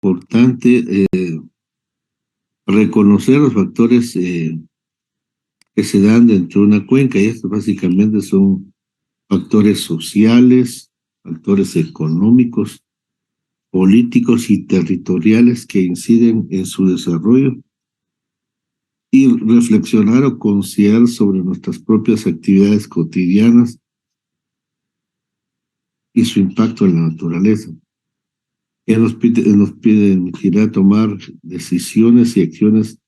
importante reconocer los factores que se dan dentro de una cuenca, y estos básicamente son factores sociales, factores económicos, políticos y territoriales que inciden en su desarrollo, y reflexionar o considerar sobre nuestras propias actividades cotidianas y su impacto en la naturaleza. Nos permitirá tomar decisiones y acciones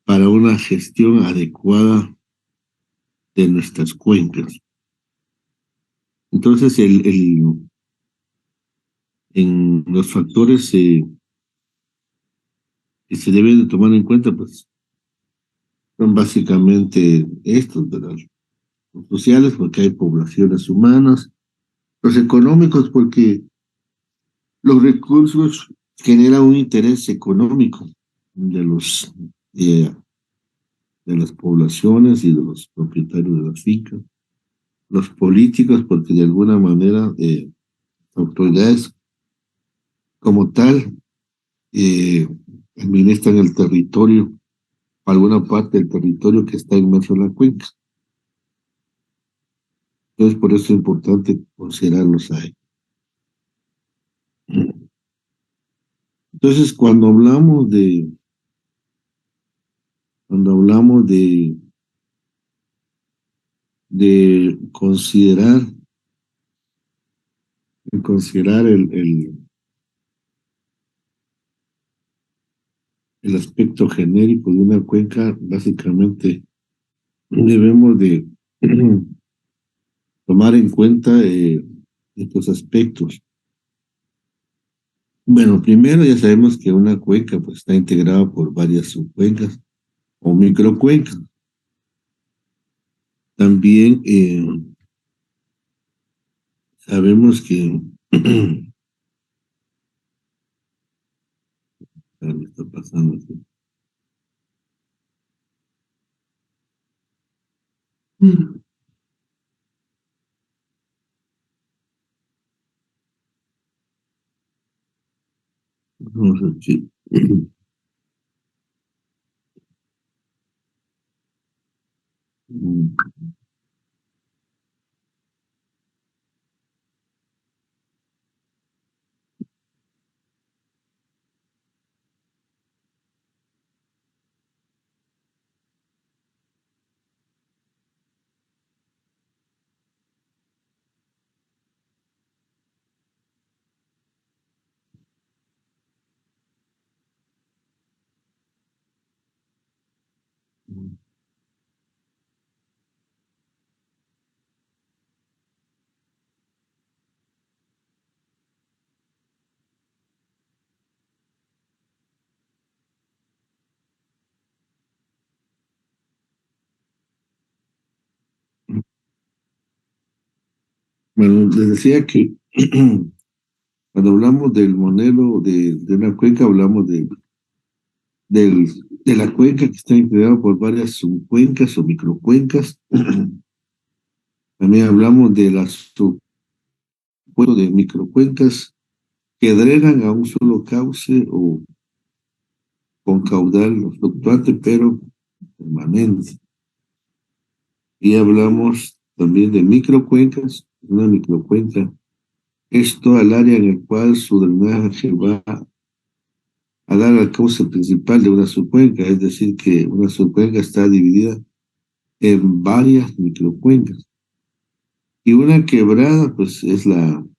para una gestión adecuada de nuestras cuencas. Entonces, en los factores que se deben de tomar en cuenta, pues, son básicamente estos, ¿verdad? Los sociales, porque hay poblaciones humanas; los económicos, porque los recursos generan un interés económico de eh, de las poblaciones y de los propietarios de las fincas; los políticos, porque de alguna manera autoridades como tal eh, administran el territorio, alguna parte del territorio que está inmerso en la cuenca. Entonces, por eso es importante considerarlos ahí. Entonces, cuando hablamos de considerar el aspecto genérico de una cuenca, básicamente debemos de tomar en cuenta estos aspectos. Bueno, primero ya sabemos que una cuenca pues está integrada por varias subcuencas o microcuencas. También sabemos que ¿qué está pasando aquí? Vamos aquí. Bueno, les decía que cuando hablamos del modelo de una cuenca, hablamos de la cuenca que está integrada por varias subcuencas o microcuencas. También hablamos de las de microcuencas que drenan a un solo cauce o con caudal fluctuante pero permanente. Y hablamos también de microcuencas. Una microcuenca es toda el área en el cual su drenaje va a dar al cauce principal de una subcuenca, es decir, que una subcuenca está dividida en varias microcuencas. Y una quebrada, pues, es el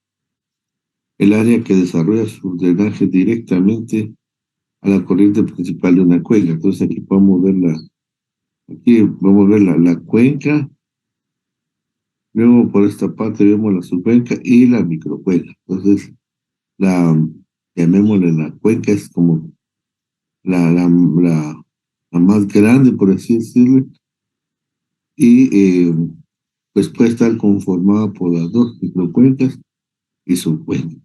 área que desarrolla su drenaje directamente a la corriente principal de una cuenca. Entonces aquí podemos ver la cuenca, luego por esta parte vemos la subcuenca y la microcuenca. Entonces, la, llamémosle la cuenca, es como la más grande, por así decirlo, y pues puede estar conformada por las dos microcuencas y subcuencas.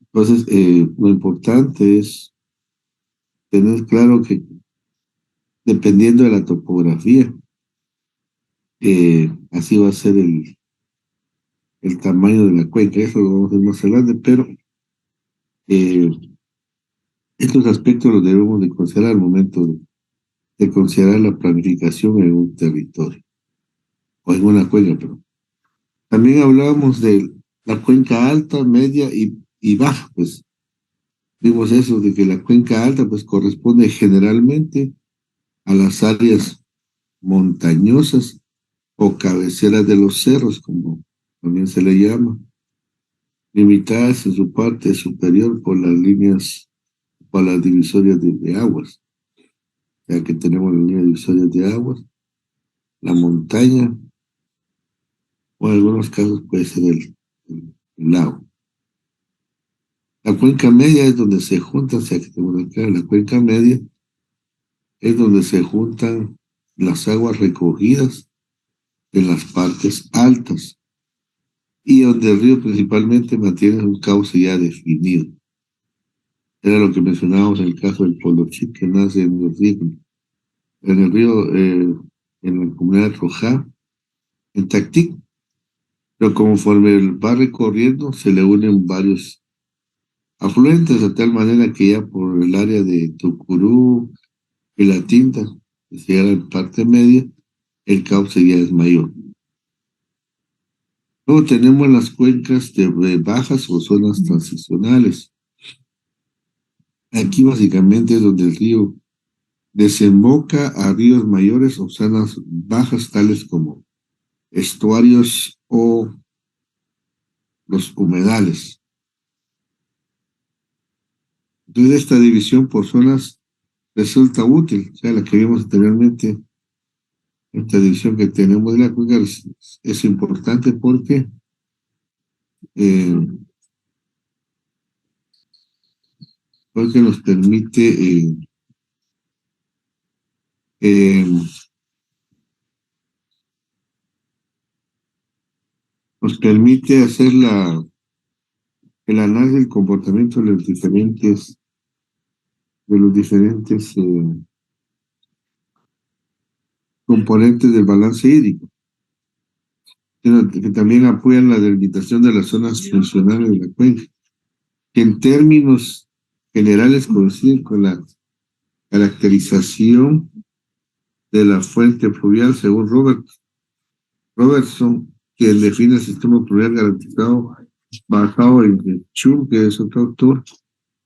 Entonces, lo importante es tener claro que dependiendo de la topografía, así va a ser el tamaño de la cuenca. Eso lo vamos a ver más adelante, pero Eh, Estos aspectos los debemos de considerar al momento de considerar la planificación en un territorio o en una cuenca, pero también hablábamos de la cuenca alta, media y baja, pues vimos eso de que la cuenca alta pues corresponde generalmente a las áreas montañosas o cabeceras de los cerros, como también se le llama, limitadas en su parte superior por las líneas, por las divisorias de aguas, ya que tenemos las líneas divisorias de aguas, la montaña, o en algunos casos puede ser el lago. La cuenca media es donde se juntan, o sea que tenemos acá, la cuenca media es donde se juntan las aguas recogidas de las partes altas y donde el río principalmente mantiene un cauce ya definido. Era lo que mencionábamos en el caso del Polo Chip, que nace en el río, en la comunidad de Rojá, en Tactic, pero conforme va recorriendo se le unen varios afluentes, de tal manera que ya por el área de Tucurú y La Tinta, que se llama la parte media, el cauce ya es mayor. Luego tenemos las cuencas de bajas o zonas transicionales. Aquí básicamente es donde el río desemboca a ríos mayores o zonas bajas tales como estuarios o los humedales. Entonces esta división por zonas resulta útil, o sea, la que vimos anteriormente, esta división que tenemos de la cuenca es importante eh, porque eh, nos permite hacer el análisis del comportamiento de los diferentes componentes del balance hídrico, que también apoyan la delimitación de las zonas funcionales de la cuenca, que en términos generales coinciden con la caracterización de la fuente fluvial según Robertson, quien define el sistema fluvial garantizado basado en Chum, que es otro autor,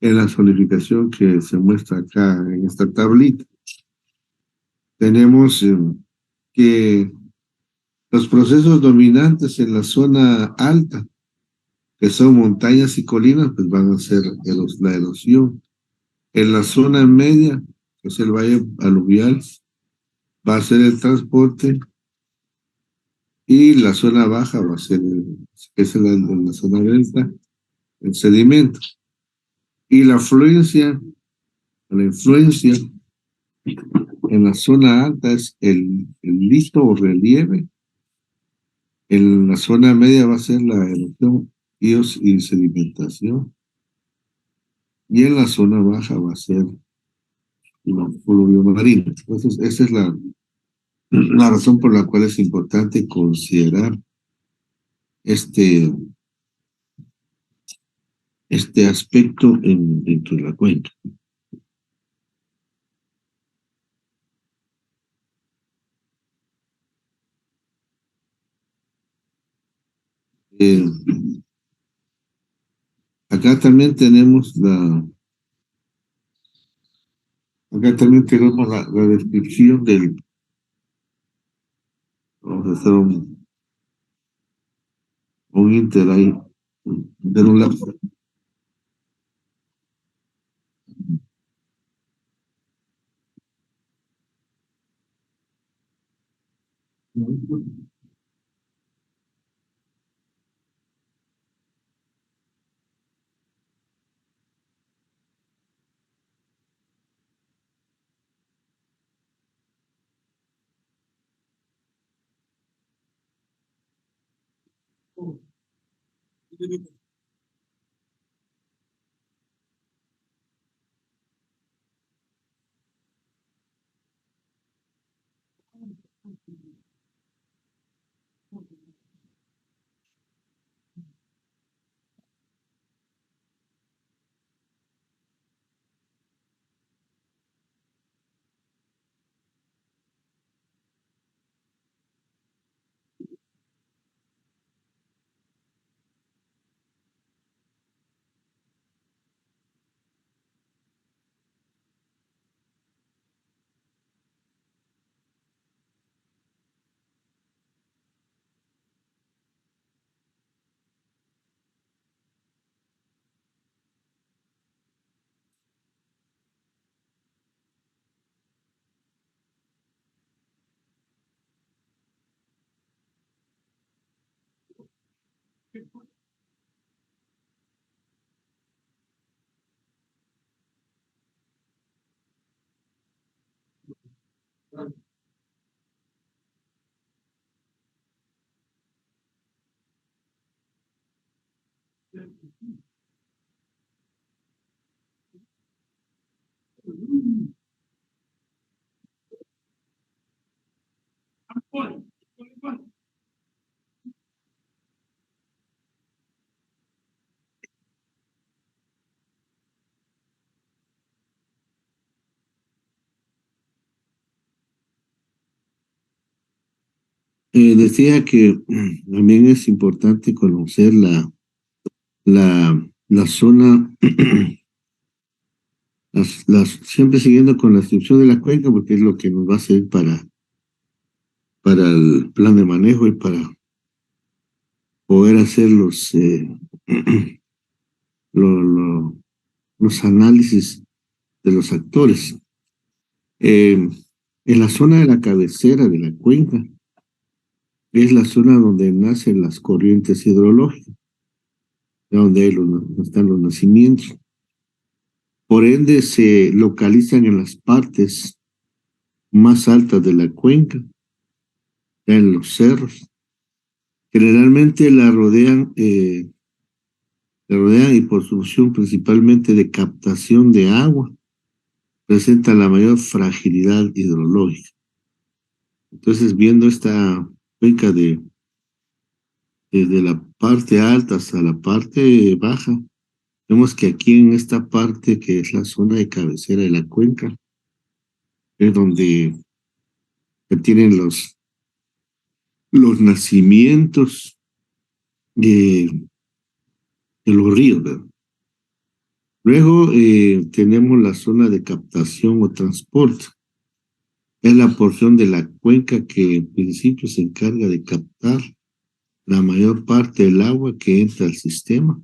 en la zonificación que se muestra acá en esta tablita. Tenemos que los procesos dominantes en la zona alta, que son montañas y colinas, pues van a ser la erosión. En la zona media, que es el valle aluvial, va a ser el transporte, y la zona baja va a ser, que es la zona delta, el sedimento. Y la influencia en la zona alta es el listo o relieve. En la zona media va a ser la erosión y sedimentación. Y en la zona baja va a ser la fluviomarina. Entonces, esa es la razón por la cual es importante considerar este, este aspecto dentro de la cuenca. Eh, Acá también tenemos la descripción vamos a hacer un inter ahí, de un lapso. Decía que también es importante conocer la zona, siempre siguiendo con la descripción de la cuenca, porque es lo que nos va a servir para el plan de manejo y para poder hacer lo- lo- los análisis de los actores. En la zona de la cabecera de la cuenca es la zona donde nacen las corrientes hidrológicas, donde están los nacimientos. Por ende, se localizan en las partes más altas de la cuenca, ya en los cerros. Generalmente la rodean y por su función principalmente de captación de agua, presenta la mayor fragilidad hidrológica. Entonces, viendo esta cuenca desde la parte alta hasta la parte baja, vemos que aquí en esta parte, que es la zona de cabecera de la cuenca, es donde se tienen los nacimientos de los ríos, ¿verdad? Luego tenemos la zona de captación o transporte. Es la porción de la cuenca que en principio se encarga de captar la mayor parte del agua que entra al sistema,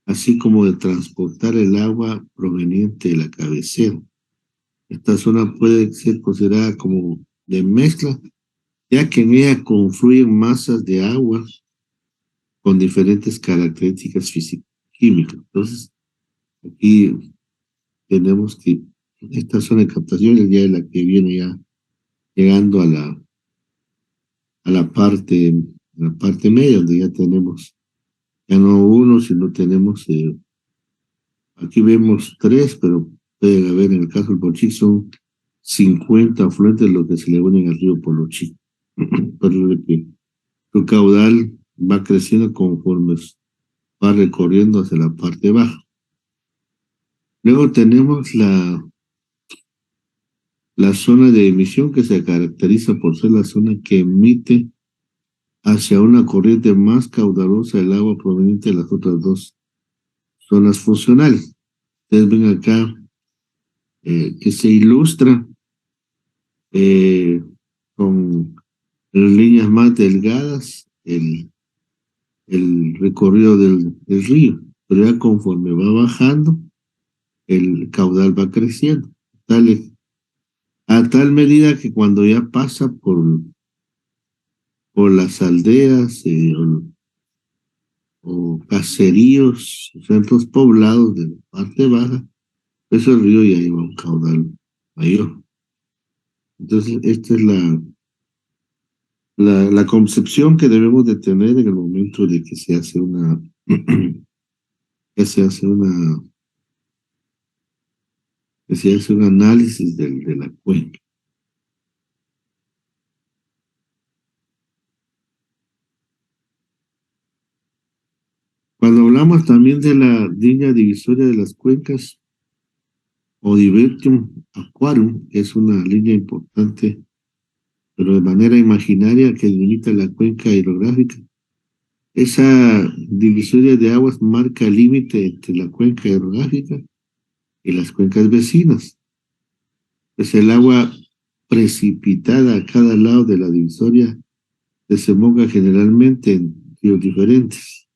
así como de transportar el agua proveniente de la cabecera. Esta zona puede ser considerada como de mezcla, ya que en ella confluyen masas de agua con diferentes características físico-químicas. Entonces, aquí tenemos que esta zona de captación es ya la que viene ya llegando a la parte media, donde ya tenemos, ya no uno, sino tenemos, aquí vemos tres, pero puede haber, en el caso del Polochic, son 50 afluentes los que se le unen al río Polochic. Por lo que su caudal va creciendo conforme va recorriendo hacia la parte baja. Luego tenemos la zona de emisión, que se caracteriza por ser la zona que emite hacia una corriente más caudalosa el agua proveniente de las otras dos zonas funcionales. Ustedes ven acá que se ilustra eh, con líneas más delgadas el recorrido del río, pero ya conforme va bajando, el caudal va creciendo, a tal medida que cuando ya pasa por las aldeas o caseríos, centros poblados de la parte baja, pues el río ya lleva un caudal mayor. Entonces, esta es la concepción que debemos de tener en el momento de que se hace que se hace una, que se hace un análisis de la cuenca. Cuando hablamos también de la línea divisoria de las cuencas o Divertium Aquarium, es una línea importante, pero de manera imaginaria, que delimita la cuenca hidrográfica. Esa divisoria de aguas marca el límite entre la cuenca hidrográfica y las cuencas vecinas. Es el agua precipitada a cada lado de la divisoria desemboca generalmente en ríos diferentes.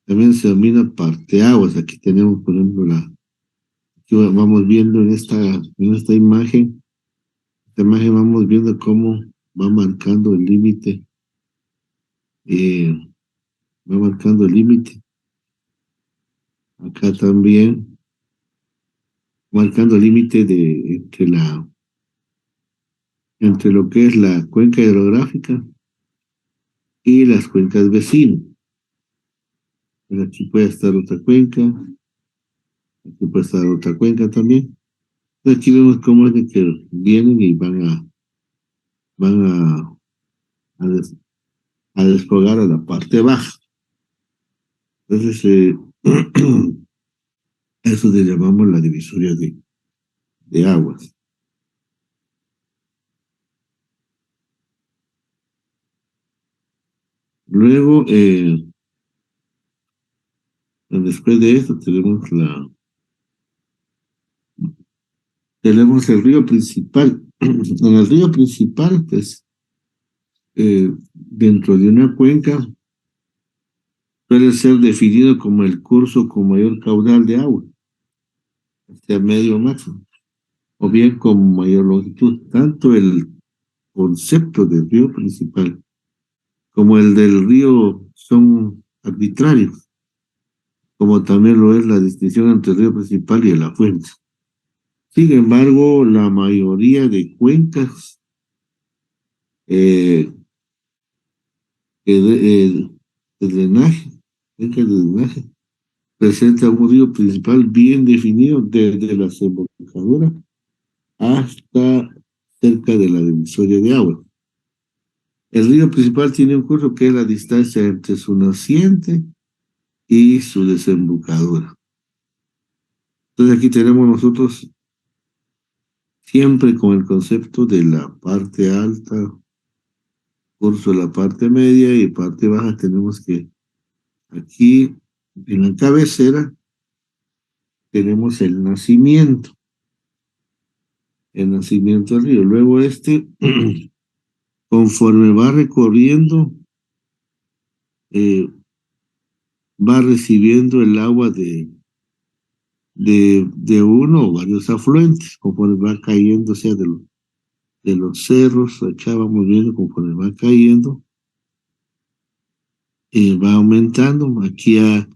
También se denomina parteaguas. Aquí tenemos, por ejemplo, aquí vamos viendo en esta imagen vamos viendo cómo va marcando el límite va marcando el límite. Acá también, marcando el límite de entre lo que es la cuenca hidrográfica y las cuencas vecinas. Pero aquí puede estar otra cuenca, aquí puede estar otra cuenca también. Aquí vemos cómo es de que vienen y van a, des- a desfogar a la parte baja. Entonces, eso le llamamos la divisoria de aguas. Luego, después de esto, tenemos el río principal. En el río principal, pues, dentro de una cuenca, suele ser definido como el curso con mayor caudal de agua, sea medio o máximo, o bien con mayor longitud. Tanto el concepto del río principal como el del río son arbitrarios, como también lo es la distinción entre el río principal y el afluente. Sin embargo, la mayoría de cuencas eh, de drenaje, cuencas de drenaje, presenta un río principal bien definido desde la desembocadura hasta cerca de la divisoria de agua. El río principal tiene un curso que es la distancia entre su naciente y su desembocadura. Entonces aquí tenemos nosotros siempre con el concepto de la parte alta, curso de la parte media y parte baja. Tenemos que aquí en la cabecera tenemos el nacimiento del río. Luego conforme va recorriendo, eh, va recibiendo el agua de uno o varios afluentes, conforme va cayendo, o sea, de los cerros, acá vamos viendo conforme va cayendo, va aumentando. Aquí ya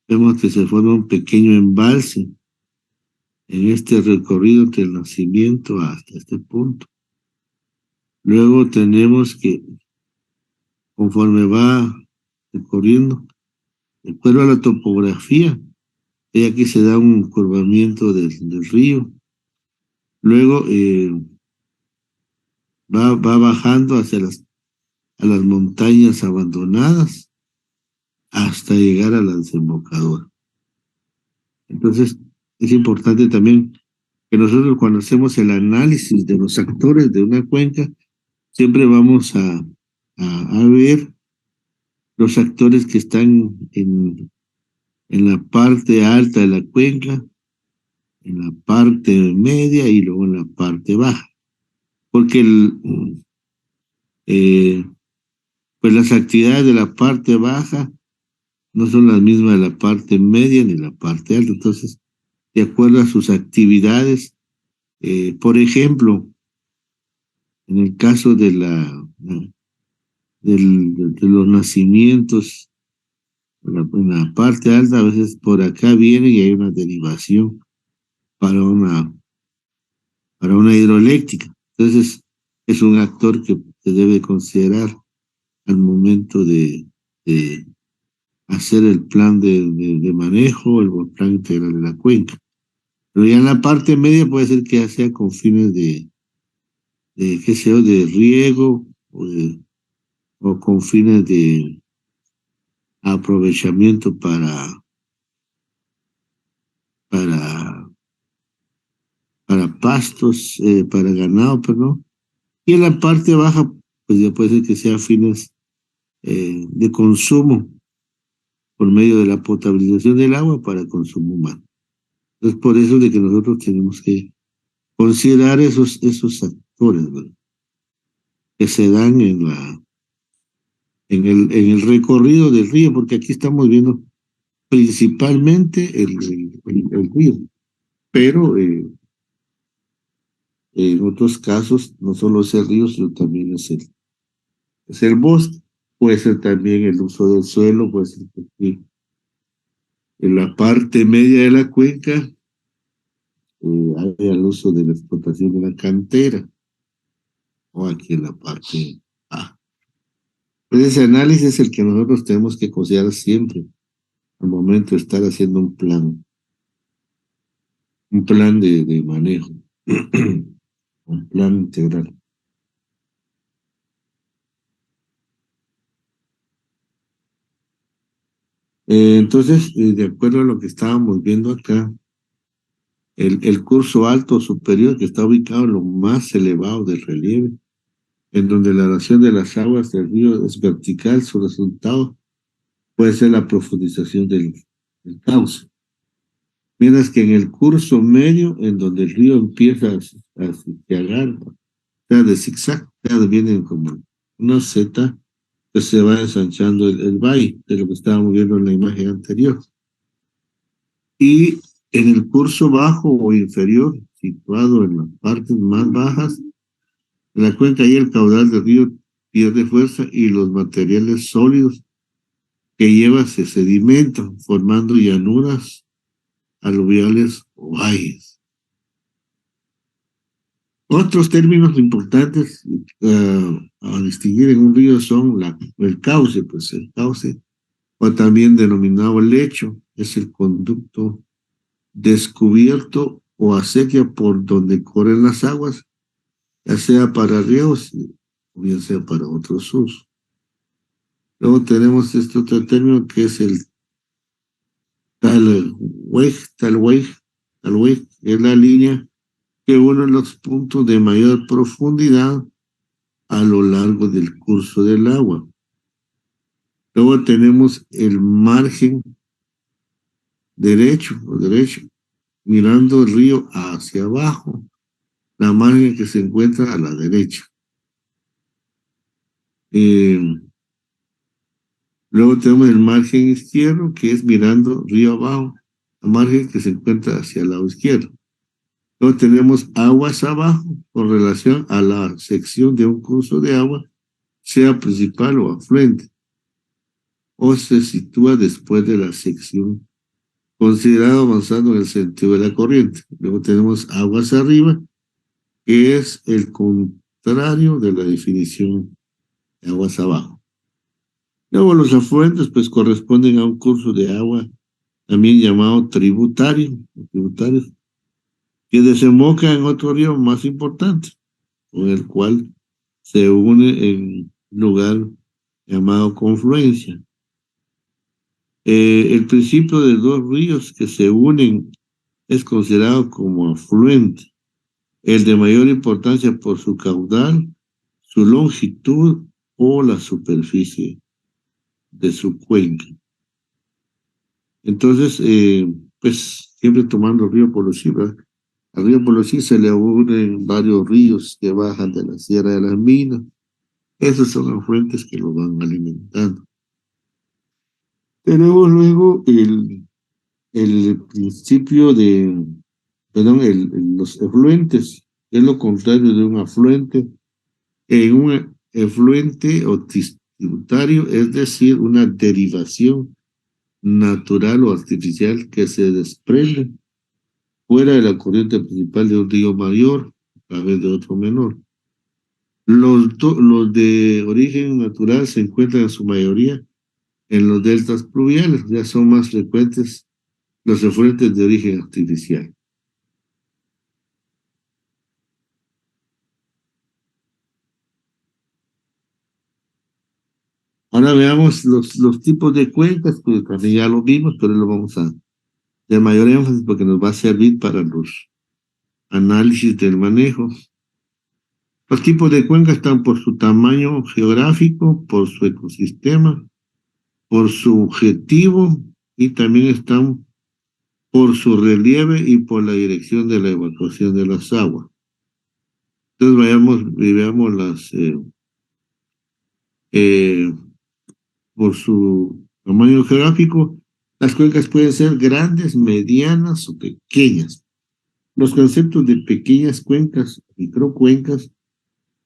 vemos que se forma un pequeño embalse en este recorrido entre el nacimiento hasta este punto. Luego tenemos que, conforme va recorriendo, de acuerdo a la topografía, y aquí se da un curvamiento del río. Luego va bajando hacia a las montañas abandonadas hasta llegar a la desembocadura. Entonces, es importante también que nosotros cuando hacemos el análisis de los actores de una cuenca, siempre vamos a ver los actores que están en la parte alta de la cuenca, en la parte media y luego en la parte baja. Porque eh, pues las actividades de la parte baja no son las mismas de la parte media ni la parte alta. Entonces, de acuerdo a sus actividades, por ejemplo, en el caso de los nacimientos, en la parte alta, a veces por acá viene y hay una derivación para para una hidroeléctrica. Entonces, es un actor que se debe considerar al momento de hacer el plan de manejo, el plan integral de la cuenca. Pero ya en la parte media puede ser que ya sea con fines qué sé yo, de riego o con fines de aprovechamiento para, para pastos, para ganado, perdón. Y en la parte baja, pues ya puede ser que sea fines de consumo por medio de la potabilización del agua para consumo humano. Entonces, por eso es de que nosotros tenemos que considerar esos actores, ¿verdad?, que se dan en el recorrido del río, porque aquí estamos viendo principalmente el río, pero en otros casos no solo es el río, sino también es el bosque. puede ser también el uso del suelo, pues en la parte media de la cuenca hay el uso de la explotación de la cantera, o aquí en la parte baja. Pues ese análisis es el que nosotros tenemos que considerar siempre al momento de estar haciendo un plan de manejo, un plan integral. Entonces, de acuerdo a lo que estábamos viendo acá, el curso alto o superior que está ubicado en lo más elevado del relieve, en donde la erosión de las aguas del río es vertical, su resultado puede ser la profundización del cauce. Mientras que en el curso medio, en donde el río empieza a zigzagar, o sea, de zigzag, ya vienen como una Z, que se va ensanchando el valle, de lo que estábamos viendo en la imagen anterior. Y en el curso bajo o inferior, situado en las partes más bajas, en la cuenca y el caudal del río pierde fuerza y los materiales sólidos que lleva se sedimentan, formando llanuras aluviales o valles. Otros términos importantes a distinguir en un río son el cauce, pues el cauce, o también denominado lecho, es el conducto descubierto o acequia por donde corren las aguas, ya sea para ríos o bien sea para otros usos. Luego tenemos este otro término que es el talweg, es la línea que une los puntos de mayor profundidad a lo largo del curso del agua. Luego tenemos el margen derecho, mirando el río hacia abajo, la margen que se encuentra a la derecha. Eh, Luego tenemos el margen izquierdo, que es mirando río abajo, la margen que se encuentra hacia el lado izquierdo. Luego tenemos aguas abajo con relación a la sección de un curso de agua, sea principal o afluente, o se sitúa después de la sección considerado avanzando en el sentido de la corriente. Luego tenemos aguas arriba, que es el contrario de la definición de aguas abajo. Luego los afluentes pues corresponden a un curso de agua también llamado tributario, que desemboca en otro río más importante, con el cual se une en un lugar llamado confluencia. El principio de dos ríos que se unen es considerado como afluente, el de mayor importancia por su caudal, su longitud o la superficie de su cuenca. Entonces, pues siempre tomando río Polosí, ¿verdad? Al río Polosí se le unen varios ríos que bajan de la Sierra de las Minas. Esos son afluentes que lo van alimentando. Tenemos luego el principio perdón, los efluentes, es lo contrario de un afluente. En un efluente o tributario, es decir, una derivación natural o artificial que se desprende fuera de la corriente principal de un río mayor a través de otro menor. Los de origen natural se encuentran en su mayoría en los deltas pluviales, ya son más frecuentes los efluentes de origen artificial. Ahora veamos los tipos de cuencas, que también ya lo vimos, pero lo vamos a de mayor énfasis porque nos va a servir para los análisis del manejo. Los tipos de cuencas están por su tamaño geográfico, por su ecosistema, por su objetivo y también están por su relieve y por la dirección de la evacuación de las aguas. Entonces vayamos y veamos eh, por su tamaño geográfico, las cuencas pueden ser grandes, medianas o pequeñas. Los conceptos de pequeñas cuencas, microcuencas,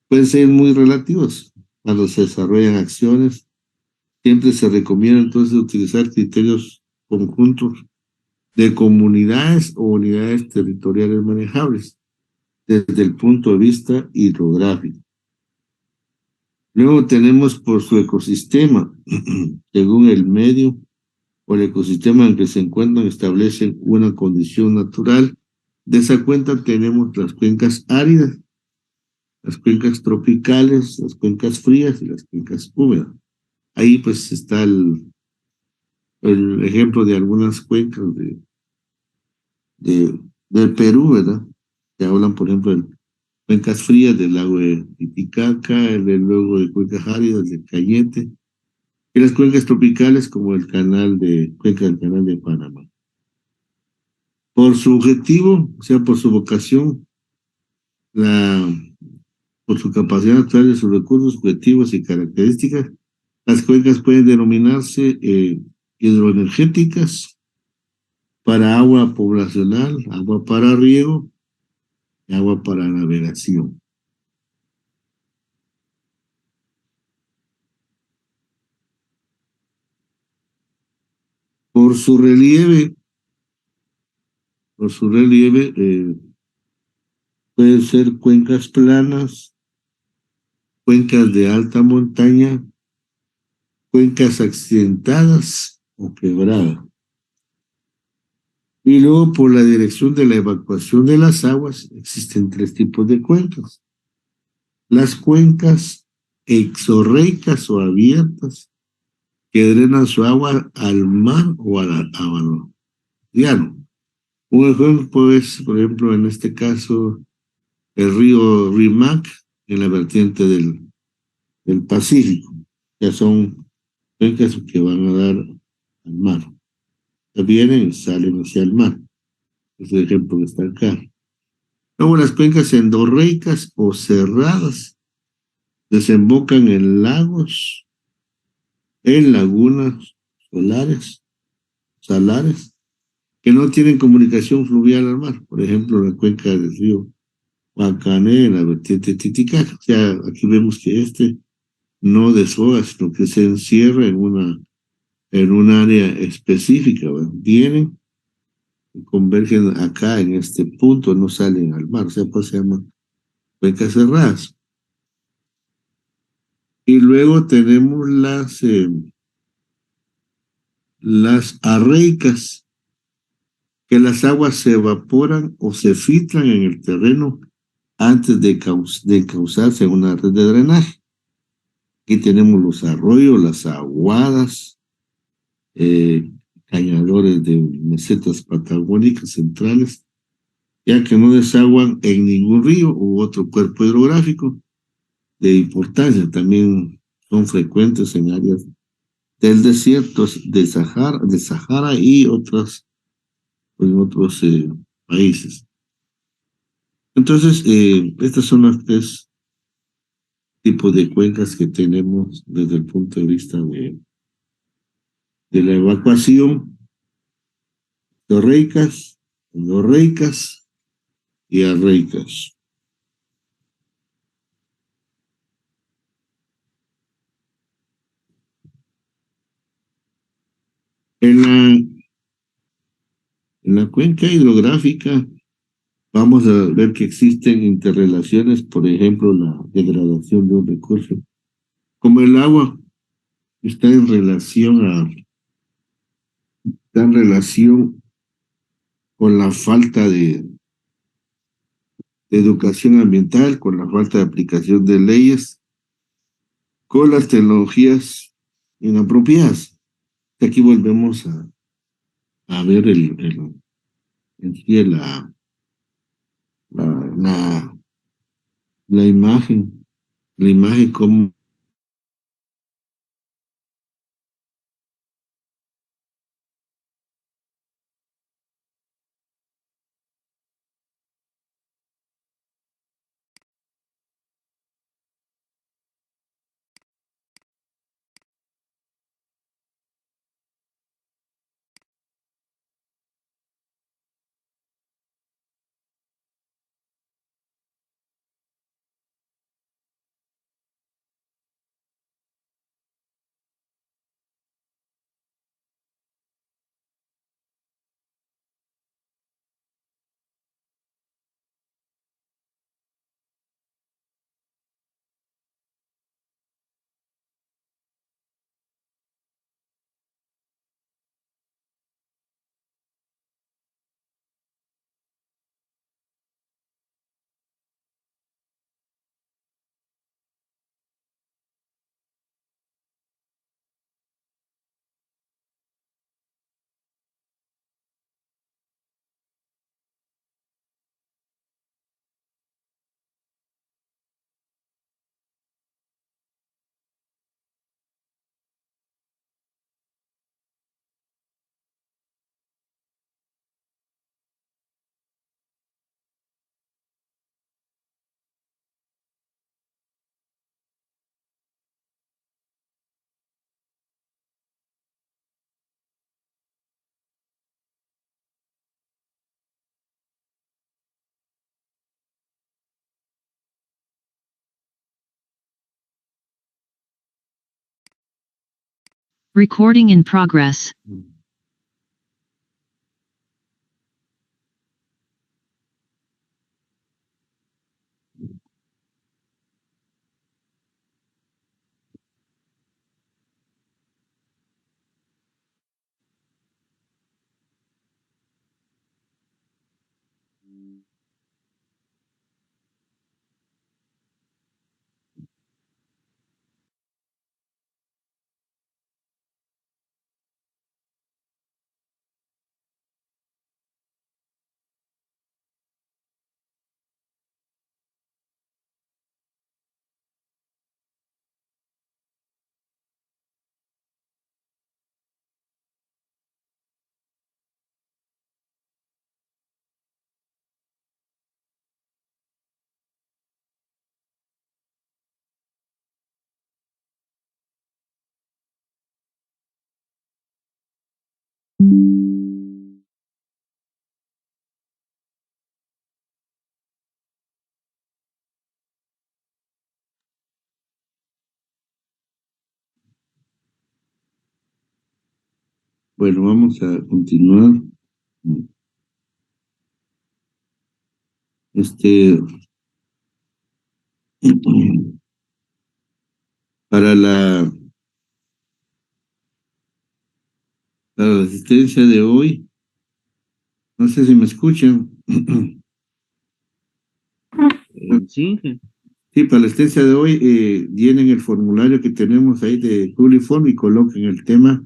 pueden ser muy relativos cuando se desarrollan acciones Siempre se recomienda entonces utilizar criterios conjuntos de comunidades o unidades territoriales manejables desde el punto de vista hidrográfico. Luego tenemos por su ecosistema, según el medio o el ecosistema en que se encuentran, establecen una condición natural. De esa cuenta tenemos las cuencas áridas, las cuencas tropicales, las cuencas frías y las cuencas húmedas. Ahí pues está el ejemplo de algunas cuencas del Perú, ¿verdad? Que hablan, por ejemplo, de cuencas frías del lago de Titicaca, luego de cuencas áridas de Cañete, y las cuencas tropicales como cuenca del canal de Panamá. Por su objetivo, o sea, por su vocación, la, por su capacidad actual de sus recursos, objetivos y características, las cuencas pueden denominarse hidroenergéticas para agua poblacional, agua para riego y agua para navegación. Por su relieve, por su relieve pueden ser cuencas planas, cuencas de alta montaña, cuencas accidentadas o quebradas. Y luego por la dirección de la evacuación de las aguas existen tres tipos de cuencas. Las cuencas exorreicas o abiertas que drenan su agua al mar o al llano. Un ejemplo es, por ejemplo, en este caso, el río Rimac en la vertiente del Pacífico, que son cuencas que van a dar al mar. Vienen y salen hacia el mar. Es el ejemplo que está acá. Luego las cuencas endorreicas o cerradas desembocan en lagos, en lagunas salares, que no tienen comunicación fluvial al mar. Por ejemplo, la cuenca del río Guacané en la vertiente Titicaca. O sea, aquí vemos que no desfoga, sino que se encierra en un área específica. ¿Verdad? Vienen y convergen acá en este punto, no salen al mar. O sea, pues se llaman cuencas cerradas. Y luego tenemos las arreicas, que las aguas se evaporan o se filtran en el terreno antes de causarse en una red de drenaje. Aquí tenemos los arroyos, las aguadas, eh, cañadores de mesetas patagónicas centrales, ya que no desaguan en ningún río u otro cuerpo hidrográfico de importancia. También son frecuentes en áreas del desierto de Sahara y en otros países. Entonces, estas son las tres tipos de cuencas que tenemos desde el punto de vista de la evacuación: torreicas, endorreicas y arreicas. En en la cuenca hidrográfica vamos a ver que existen interrelaciones, por ejemplo, la degradación de un recurso, como el agua, está en está en relación con la falta de educación ambiental, con la falta de aplicación de leyes, con las tecnologías inapropiadas. Aquí volvemos a ver en sí la, la, la imagen como Recording in progress. Bueno, vamos a continuar. Este, para la asistencia de hoy, no sé si me escuchan. Sí, Sí, para la asistencia de hoy, llenen el formulario que tenemos ahí de Google Form y coloquen el tema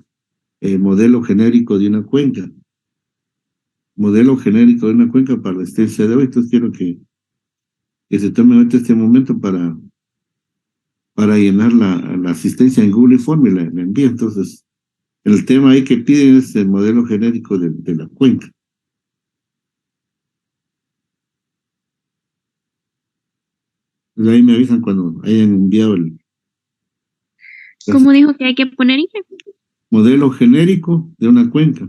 modelo genérico de una cuenca. Modelo genérico de una cuenca para la asistencia de hoy. Entonces quiero que se tomen ahorita este momento para llenar la asistencia en Google Form y la envíen. Entonces, el tema ahí que piden es el modelo genérico de la cuenca. Ahí me avisan cuando hayan enviado el ¿Cómo dijo que hay que poner Inge? modelo genérico de una cuenca.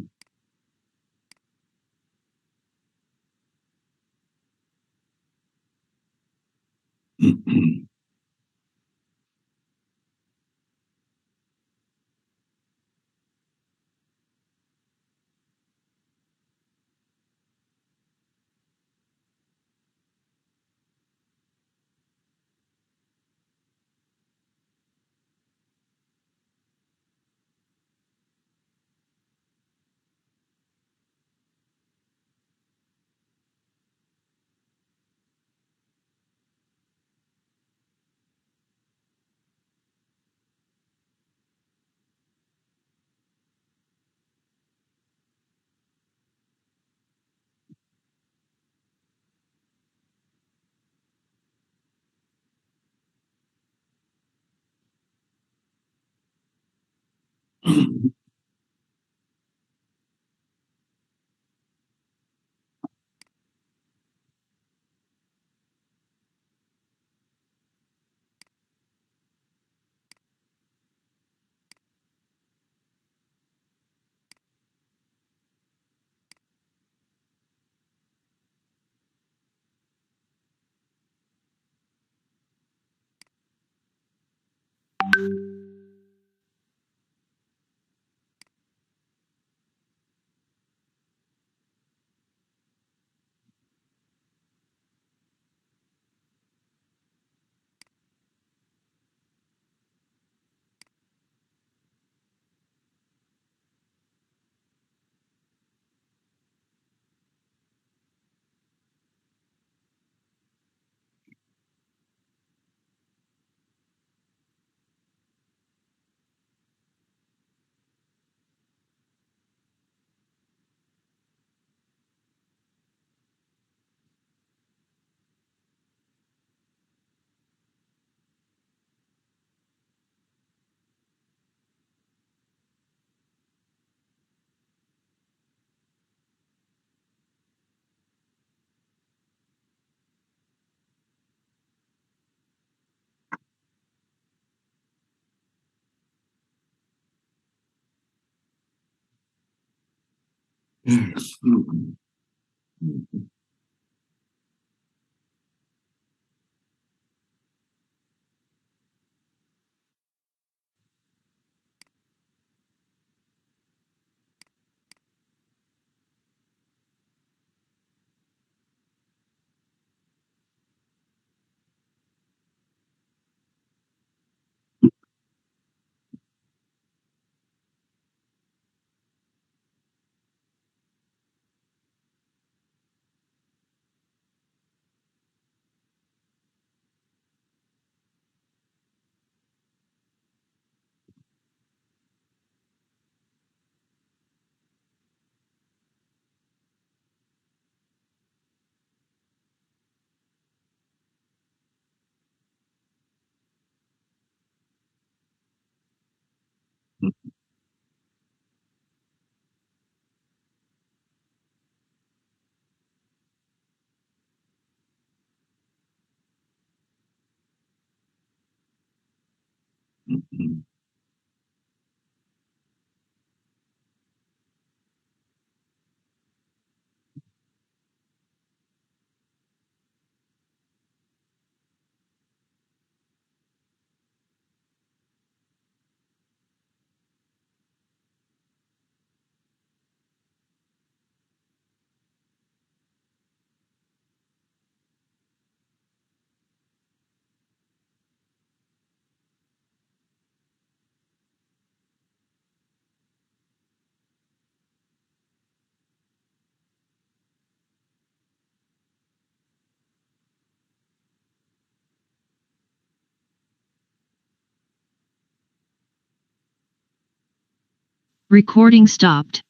Recording stopped.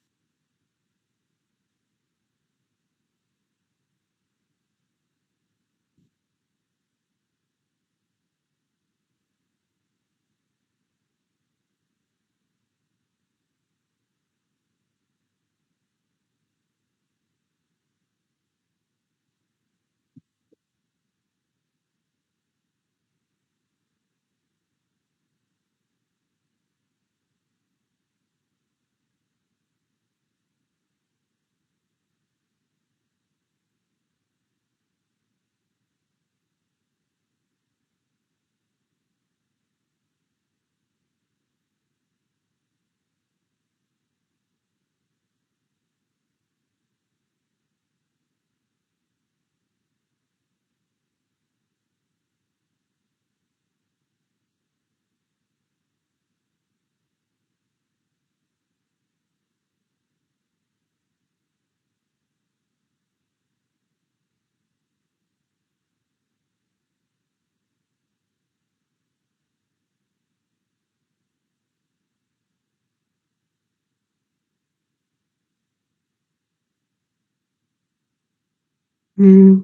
Mm.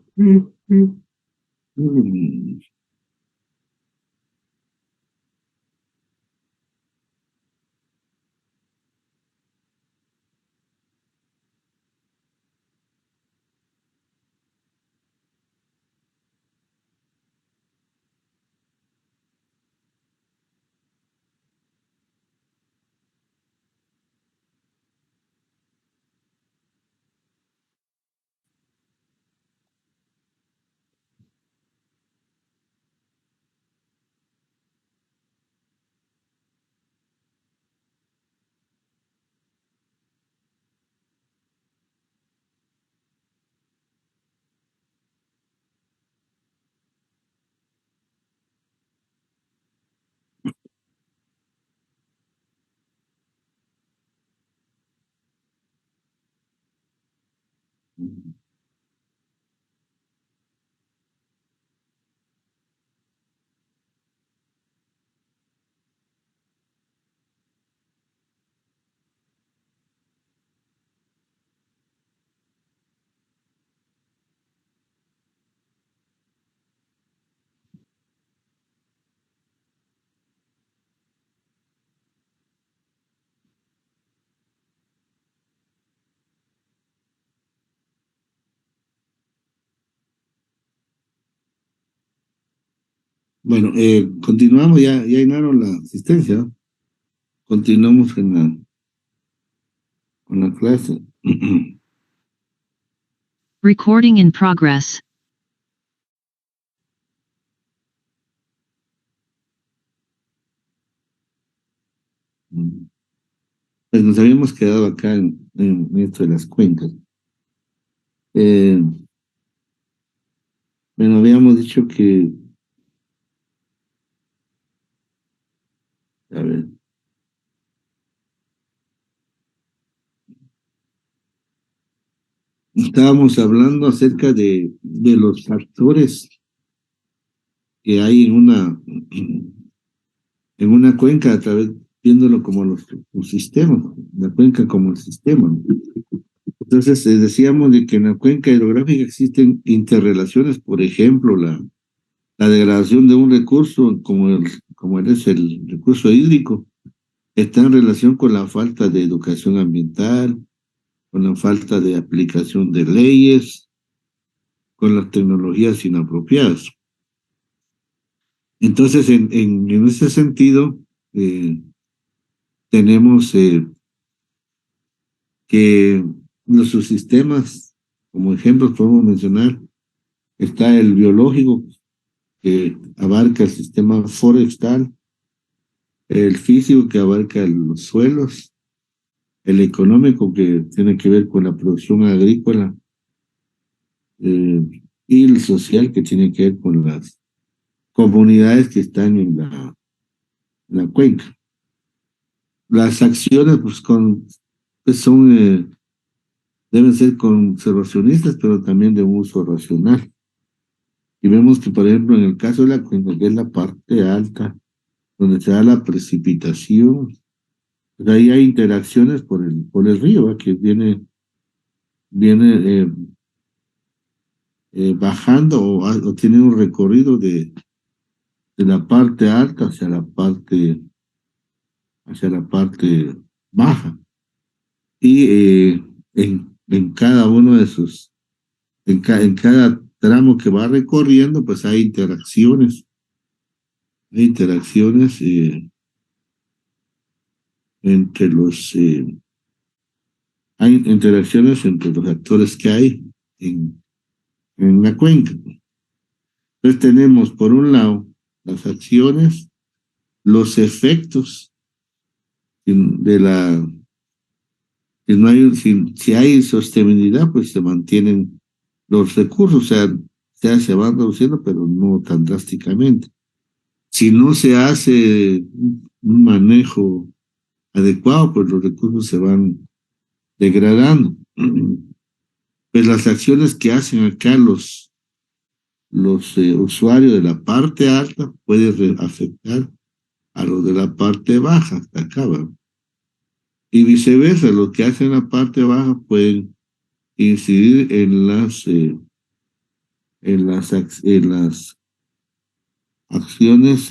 Bueno, continuamos, ya llenaron la asistencia, ¿no? Continuamos con la clase. Recording in progress. Pues nos habíamos quedado acá en esto de las cuencas. Bueno, habíamos dicho que, a ver, estábamos hablando acerca de los factores que hay en una cuenca, a través, viéndolo como los sistemas, la cuenca como el sistema, ¿no? Entonces, decíamos de que en la cuenca hidrográfica existen interrelaciones, por ejemplo, la degradación de un recurso, como es el recurso hídrico, está en relación con la falta de educación ambiental, con la falta de aplicación de leyes, con las tecnologías inapropiadas. Entonces, en ese sentido, tenemos que los subsistemas, como ejemplos podemos mencionar, está el biológico, que abarca el sistema forestal, el físico, que abarca los suelos, el económico, que tiene que ver con la producción agrícola, y el social, que tiene que ver con las comunidades que están en la cuenca. Las acciones pues deben ser conservacionistas, pero también de uso racional. Y vemos que, por ejemplo, en el caso de la cuenca, que es la parte alta, donde se da la precipitación, pues ahí hay interacciones por el río, ¿va? Que viene bajando o tiene un recorrido de la parte alta hacia la parte baja. Y en cada uno de esos, en cada tramo que va recorriendo, pues hay interacciones. Hay interacciones entre los hay interacciones entre los actores que hay en la cuenca. Entonces tenemos, por un lado, las acciones, los efectos de la si no hay si hay sostenibilidad, pues se mantienen los recursos, o sea, se van reduciendo, pero no tan drásticamente. Si no se hace un manejo adecuado, pues los recursos se van degradando. Pues las acciones que hacen acá los usuarios de la parte alta pueden afectar a los de la parte baja, hasta acá, ¿verdad? Y viceversa, los que hacen la parte baja pueden incidir en las acciones,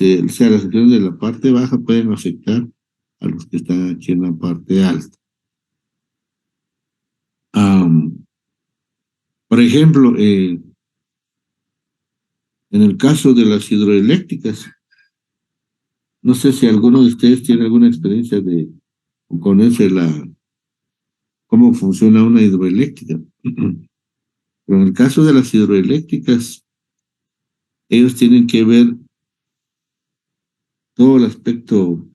o sea, las acciones de la parte baja pueden afectar a los que están aquí en la parte alta. Por ejemplo, en el caso de las hidroeléctricas, no sé si alguno de ustedes tiene alguna experiencia o conoce cómo funciona una hidroeléctrica. Pero en el caso de las hidroeléctricas, ellos tienen que ver todo el aspecto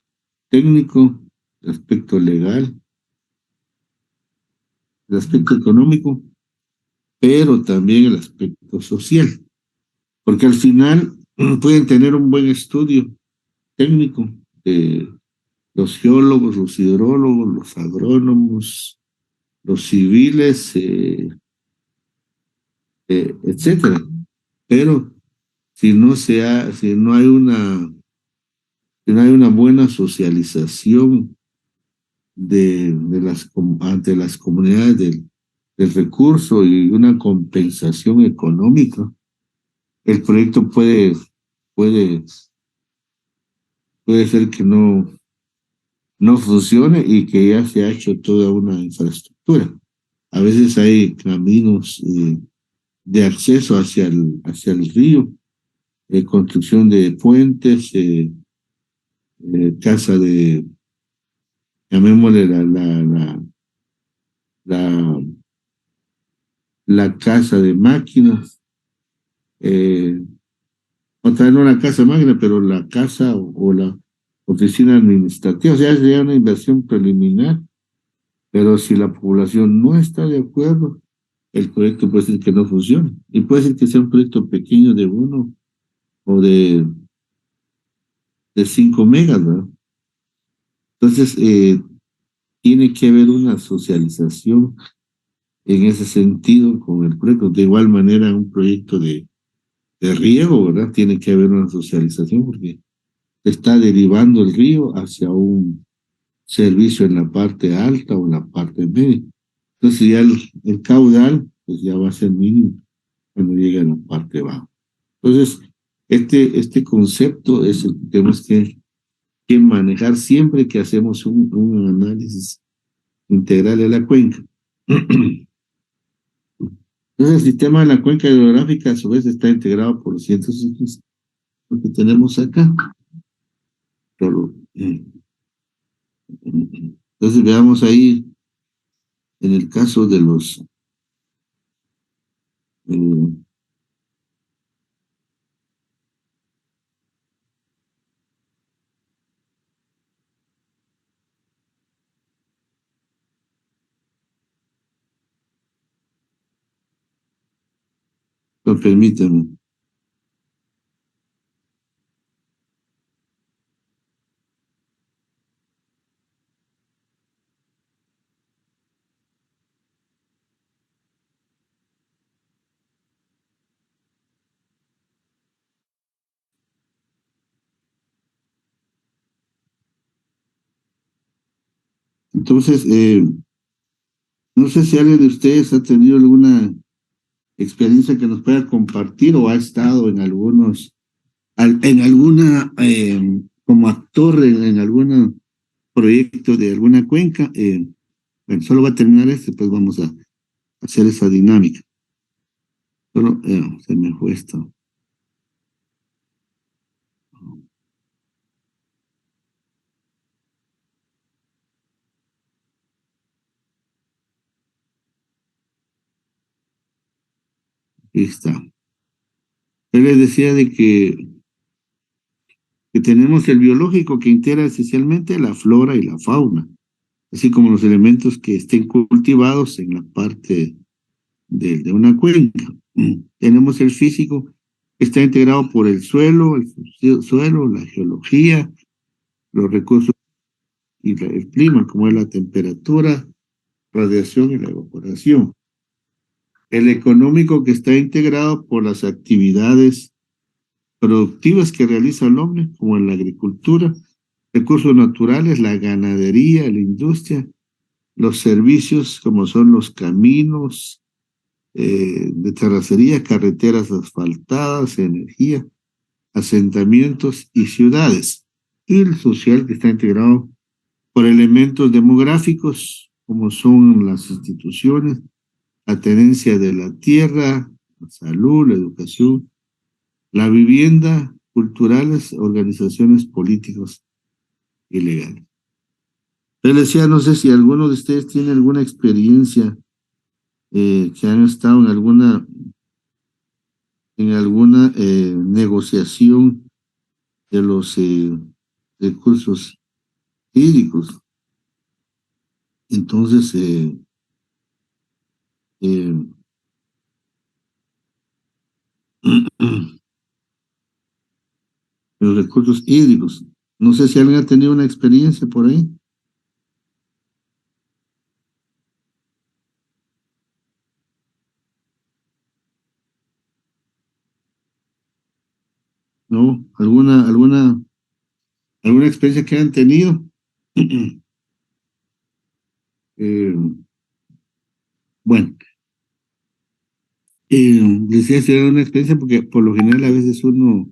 técnico, el aspecto legal, el aspecto económico, pero también el aspecto social, porque al final pueden tener un buen estudio técnico de los geólogos, los hidrólogos, los agrónomos, los civiles, etcétera. Pero si no hay una buena socialización ante las comunidades del recurso y una compensación económica, el proyecto puede, puede ser que no funcione y que ya se ha hecho toda una infraestructura. A veces hay caminos de acceso hacia el río, construcción de puentes, casa llamémosle la, la casa de máquinas, o tal vez no la casa de máquinas, pero la casa o la oficina administrativa. O sea, sería una inversión preliminar, pero si la población no está de acuerdo, el proyecto puede ser que no funcione. Y puede ser que sea un proyecto pequeño de 1 o de 5 megas, ¿verdad? Entonces, tiene que haber una socialización en ese sentido con el proyecto. De igual manera, un proyecto de riego, ¿verdad? Tiene que haber una socialización porque está derivando el río hacia un servicio en la parte alta o en la parte media. Entonces ya el caudal pues ya va a ser mínimo cuando llegue a la parte baja. Entonces, este concepto es el que tenemos que manejar siempre que hacemos un análisis integral de la cuenca. Entonces, el sistema de la cuenca hidrográfica a su vez está integrado por los 100 que tenemos acá. Entonces veamos ahí, en el caso de los eh, no, permítame. Entonces, no sé si alguien de ustedes ha tenido alguna experiencia que nos pueda compartir o ha estado en en alguna, como actor en algún proyecto de alguna cuenca. Bueno, solo va a terminar este, pues vamos a hacer esa dinámica. Solo, se me fue esto. Ahí está. Él les decía de que tenemos el biológico que integra esencialmente la flora y la fauna, así como los elementos que estén cultivados en la parte de una cuenca. Tenemos el físico que está integrado por el suelo, la geología, los recursos y el clima, como es la temperatura, radiación y la evaporación. El económico que está integrado por las actividades productivas que realiza el hombre, como en la agricultura, recursos naturales, la ganadería, la industria, los servicios como son los caminos de terracería, carreteras asfaltadas, energía, asentamientos y ciudades. Y el social que está integrado por elementos demográficos como son las instituciones, la tenencia de la tierra, la salud, la educación, la vivienda, culturales, organizaciones políticas y legales. Él decía, no sé si alguno de ustedes tiene alguna experiencia que han estado en alguna negociación de los recursos hídricos. Entonces, eh, los recursos hídricos. No sé si alguien ha tenido una experiencia por ahí. ¿No? ¿Alguna experiencia que han tenido? eh, bueno, decía si era una experiencia porque por lo general a veces uno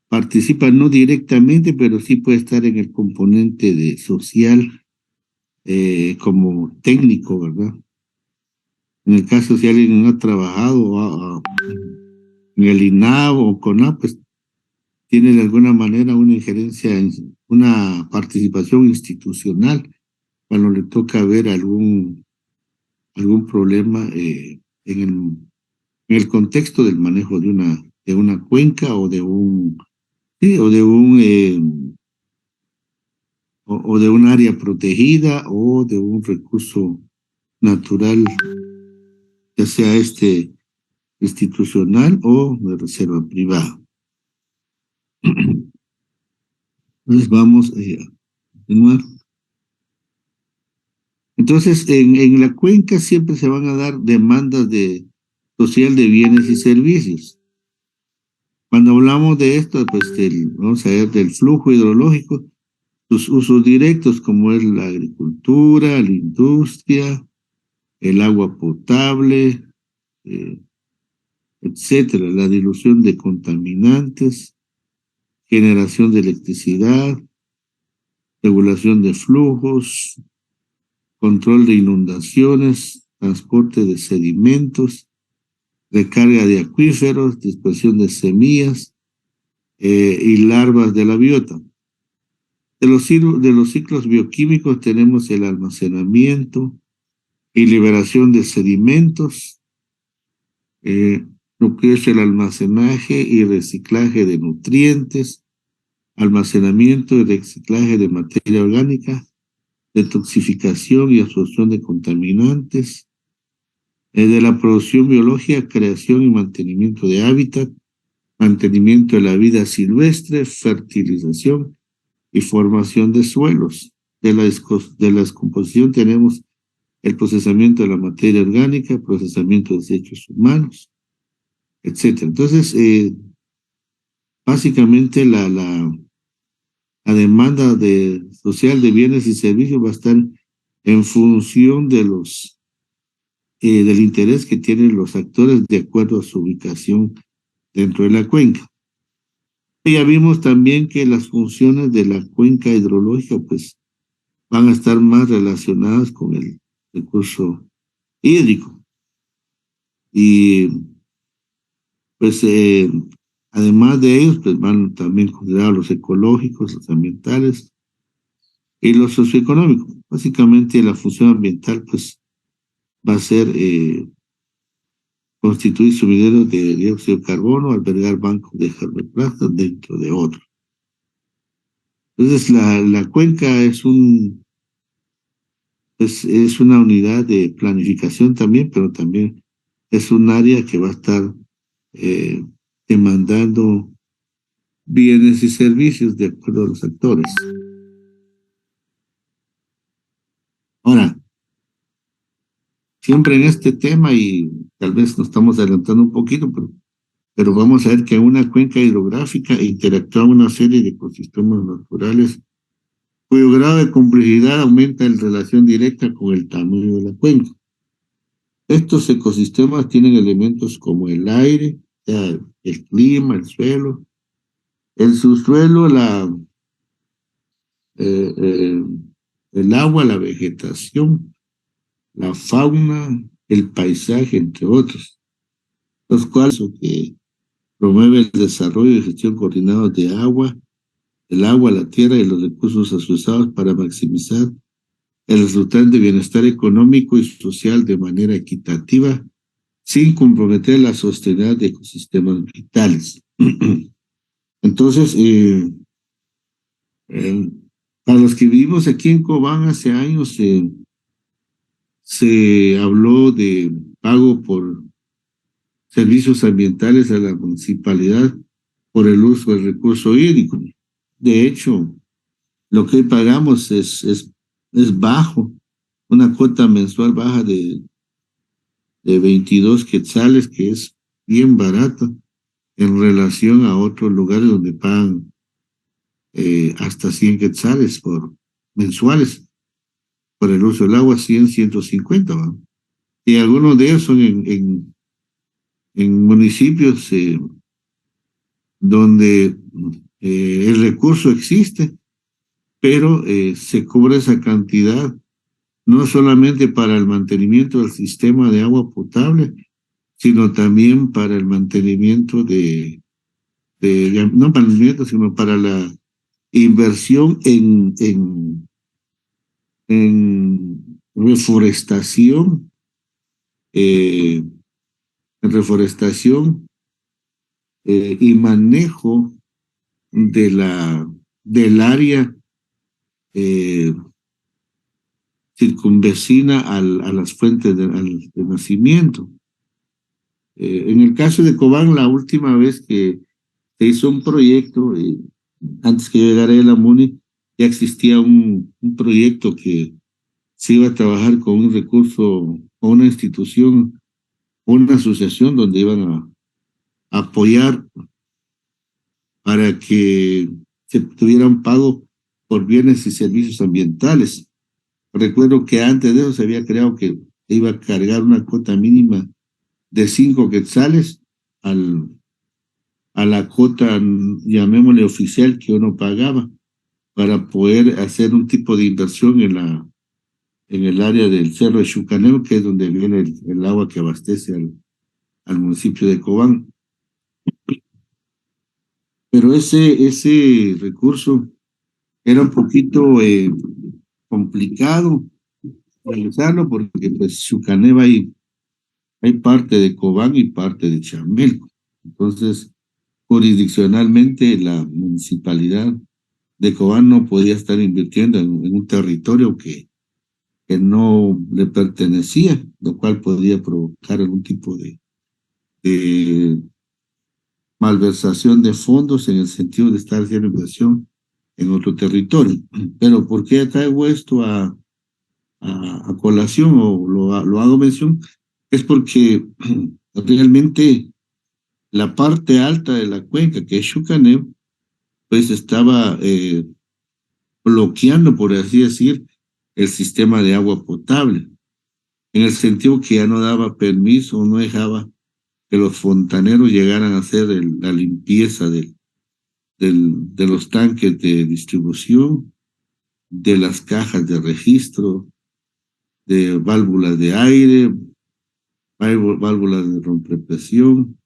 participa no directamente, pero sí puede estar en el componente de social como técnico, ¿verdad? En el caso si alguien ha trabajado en el INAV o CONAP, pues tiene de alguna manera una injerencia, una participación institucional cuando le toca ver algún problema en el contexto del manejo de una cuenca o de sí, o de un área protegida o de un recurso natural, ya sea institucional o de reserva privada. Entonces vamos a continuar. Entonces, en la cuenca siempre se van a dar demandas social de bienes y servicios. Cuando hablamos de esto, pues vamos a ver del flujo hidrológico, sus usos directos como es la agricultura, la industria, el agua potable, eh, etcétera, la dilución de contaminantes, generación de electricidad, regulación de flujos, control de inundaciones, transporte de sedimentos, recarga de acuíferos, dispersión de semillas y larvas de la biota. De los ciclos bioquímicos tenemos el almacenamiento y liberación de sedimentos, lo que es el almacenaje y reciclaje de nutrientes, almacenamiento y reciclaje de materia orgánica, detoxificación y absorción de contaminantes, de la producción biológica, creación y mantenimiento de hábitat, mantenimiento de la vida silvestre, fertilización y formación de suelos. De la descomposición tenemos el procesamiento de la materia orgánica, procesamiento de desechos humanos, etcétera. Entonces, básicamente la demanda social de bienes y servicios va a estar en función de del interés que tienen los actores de acuerdo a su ubicación dentro de la cuenca. Y ya vimos también que las funciones de la cuenca hidrológica pues van a estar más relacionadas con el recurso hídrico. Y pues además de ellos, pues van también considerados los ecológicos, los ambientales y los socioeconómicos. Básicamente la función ambiental pues va a ser constituir sumideros de dióxido de carbono, albergar bancos de germoplasmas dentro de otros. Entonces la cuenca es es una unidad de planificación también, pero también es un área que va a estar demandando bienes y servicios de acuerdo a los actores. Ahora, siempre en este tema, y tal vez nos estamos adelantando un poquito, pero vamos a ver que una cuenca hidrográfica interactúa con una serie de ecosistemas naturales cuyo grado de complejidad aumenta en relación directa con el tamaño de la cuenca. Estos ecosistemas tienen elementos como el aire, el clima, el suelo. El subsuelo, el agua, la vegetación, la fauna, el paisaje, entre otros, los cuales que promueve el desarrollo y gestión coordinada de el agua, la tierra y los recursos asociados para maximizar el resultante de bienestar económico y social de manera equitativa, sin comprometer la sostenibilidad de ecosistemas vitales. Entonces, para los que vivimos aquí en Cobán hace años, se habló de pago por servicios ambientales a la municipalidad por el uso del recurso hídrico. De hecho, lo que pagamos es bajo, una cuota mensual baja de 22 quetzales, que es bien barata en relación a otros lugares donde pagan hasta 100 quetzales mensuales por el uso del agua, 100, 150, ¿va? Y algunos de ellos son en municipios donde el recurso existe, pero se cobra esa cantidad no solamente para el mantenimiento del sistema de agua potable, sino también para el mantenimiento no mantenimiento, sino para la inversión en reforestación, y manejo del área circunvecina a las fuentes de nacimiento. En el caso de Cobán, la última vez que se hizo un proyecto, antes que yo llegara a la MUNI, ya existía un proyecto que se iba a trabajar con un recurso o una institución o una asociación donde iban a apoyar para que se tuviera un pago por bienes y servicios ambientales. Recuerdo que antes de eso se había creado que iba a cargar una cuota mínima de 5 quetzales a la cuota, llamémosle oficial, que uno pagaba para poder hacer un tipo de inversión en el área del Cerro de Chucanero, que es donde viene el agua que abastece al municipio de Cobán. Pero ese recurso Era un poquito complicado realizarlo porque pues Chucaneva hay parte de Cobán y parte de Chamelco. Entonces, jurisdiccionalmente la municipalidad de Cobán no podía estar invirtiendo en un territorio que no le pertenecía, lo cual podía provocar algún tipo de malversación de fondos en el sentido de estar haciendo inversión en otro territorio. Pero ¿por qué traigo esto a colación o lo hago mención? Es porque realmente la parte alta de la cuenca, que es Chucaneb, pues estaba bloqueando, por así decir, el sistema de agua potable, en el sentido que ya no daba permiso, no dejaba que los fontaneros llegaran a hacer la limpieza de los tanques de distribución, de las cajas de registro, de válvulas de aire, válvulas de rompepresión,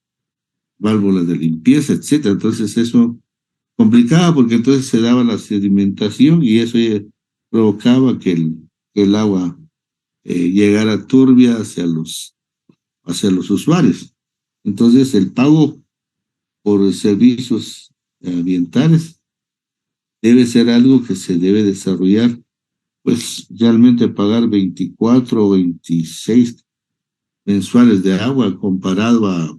válvulas de limpieza, etcétera. Entonces eso complicaba porque entonces se daba la sedimentación y eso provocaba que el agua llegara turbia hacia los usuarios. Entonces el pago por servicios ambientales debe ser algo que se debe desarrollar, pues realmente pagar 24 o 26 mensuales de agua comparado a,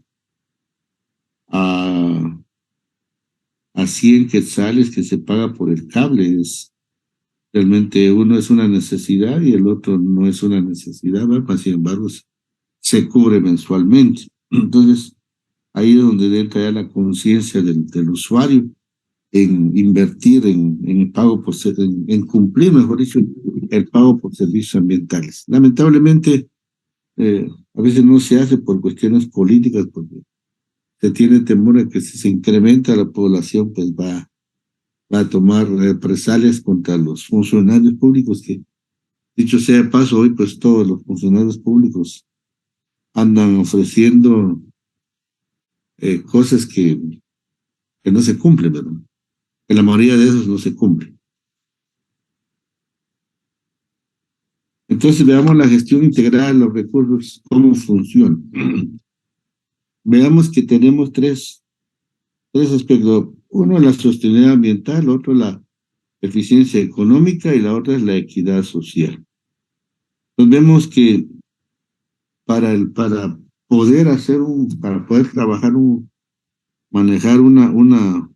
a 100 quetzales que se paga por el cable. Realmente uno es una necesidad y el otro no es una necesidad, ¿verdad? Sin embargo, se cubre mensualmente. Entonces, ahí es donde entra ya la conciencia del usuario en invertir en el pago en cumplir, mejor dicho, el pago por servicios ambientales. Lamentablemente, a veces no se hace por cuestiones políticas, porque se tiene temor a que si se incrementa la población, pues va a tomar represalias contra los funcionarios públicos, que dicho sea de paso, hoy pues todos los funcionarios públicos andan ofreciendo cosas que no se cumplen, ¿verdad? Que la mayoría de esos no se cumplen. Entonces veamos la gestión integral de los recursos, cómo funciona. Veamos que tenemos tres aspectos. Uno es la sostenibilidad ambiental, otro la eficiencia económica y la otra es la equidad social. Entonces vemos que para poder para poder trabajar manejar una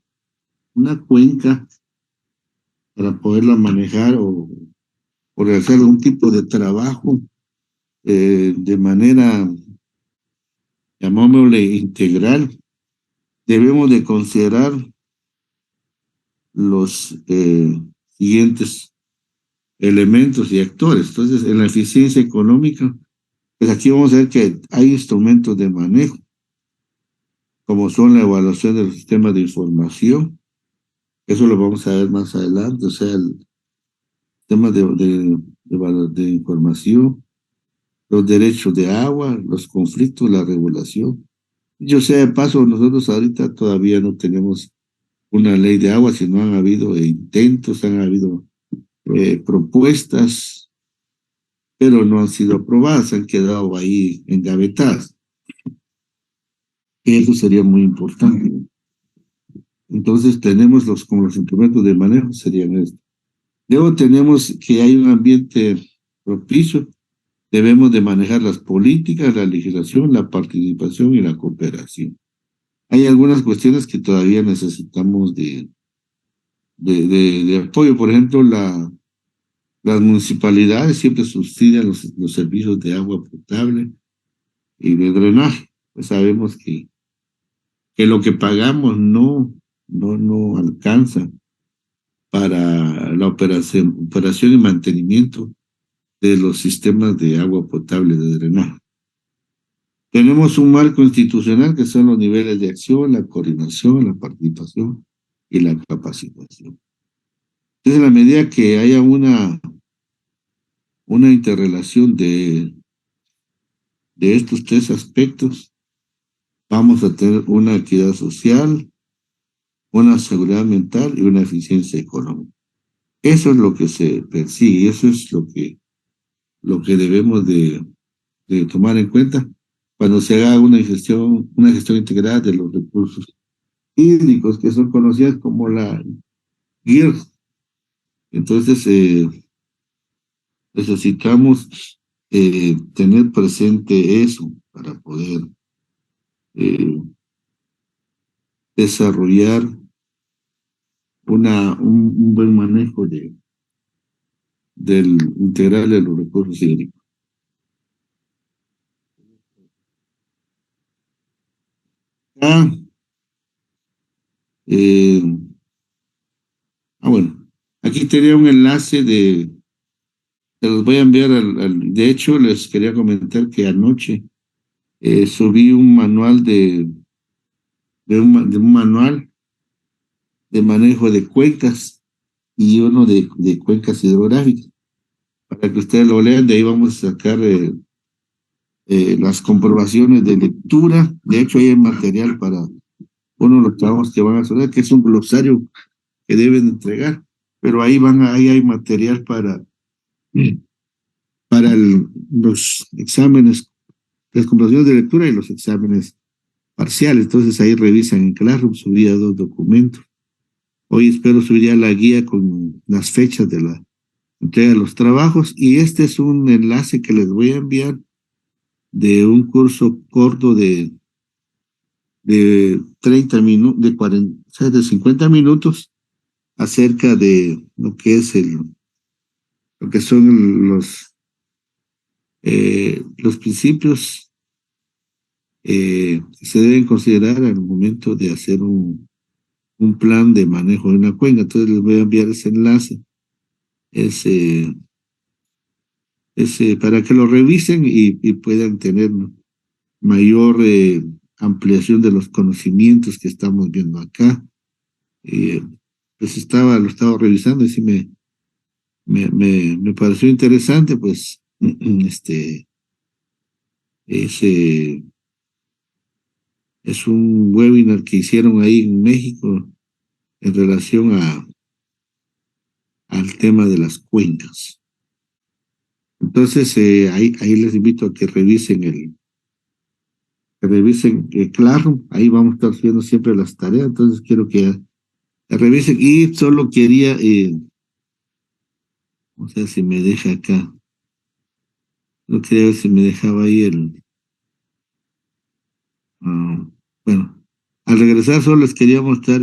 cuenca, para poderla manejar o realizar algún tipo de trabajo de manera, llamémosle integral, debemos de considerar los siguientes elementos y actores. Entonces, en la eficiencia económica, pues aquí vamos a ver que hay instrumentos de manejo, como son la evaluación de los sistemas de información, eso lo vamos a ver más adelante, o sea, el tema de información, los derechos de agua, los conflictos, la regulación. Yo sé, de paso, nosotros ahorita todavía no tenemos una ley de agua, sino han habido intentos, han habido propuestas, pero no han sido aprobadas, han quedado ahí engavetadas. Eso sería muy importante. Entonces tenemos como los instrumentos de manejo serían estos. Luego tenemos que hay un ambiente propicio, debemos de manejar las políticas, la legislación, la participación y la cooperación. Hay algunas cuestiones que todavía necesitamos de apoyo. Por ejemplo, las municipalidades siempre subsidian los servicios de agua potable y de drenaje. Pues sabemos que lo que pagamos no alcanza para la operación y mantenimiento de los sistemas de agua potable de drenaje. Tenemos un marco institucional que son los niveles de acción, la coordinación, la participación y la capacitación. Entonces, en la medida que haya una interrelación de estos tres aspectos, vamos a tener una equidad social, una seguridad ambiental y una eficiencia económica. Eso es lo que se persigue, eso es lo que debemos de tomar en cuenta cuando se haga una gestión integrada de los recursos hídricos, que son conocidas como la GIR. Entonces, necesitamos tener presente eso para poder eh, desarrollar un buen manejo del integral de los recursos hídricos. Ah, eh, bueno, aquí tenía un enlace se los voy a enviar de hecho, les quería comentar que anoche subí un manual de un manual de manejo de cuencas y uno de cuencas hidrográficas. Para que ustedes lo lean, de ahí vamos a sacar las comprobaciones de lectura. De hecho, hay material para uno de los trabajos que van a hacer, que es un glosario que deben entregar, pero ahí hay material para los exámenes, las comprobaciones de lectura y los exámenes parciales. Entonces ahí revisan en Classroom, subí a 2 documentos. Hoy espero subir ya la guía con las fechas de la entrega de los trabajos y este es un enlace que les voy a enviar de un curso corto de 30 minutos, de 40, o sea, de 50 minutos acerca de lo que es lo que son los principios que se deben considerar al momento de hacer un plan de manejo de una cuenca. Entonces les voy a enviar ese enlace, ese, para que lo revisen y puedan tener mayor ampliación de los conocimientos que estamos viendo acá. Eh, pues lo estaba revisando y sí me pareció interesante, pues, ese es un webinar que hicieron ahí en México en relación al tema de las cuencas. Entonces, ahí les invito a que revisen Classroom, ahí vamos a estar subiendo siempre las tareas, entonces quiero que la revisen y solo quería, o sea, si me deja acá, no quería ver si me dejaba ahí ah, bueno, al regresar solo les quería mostrar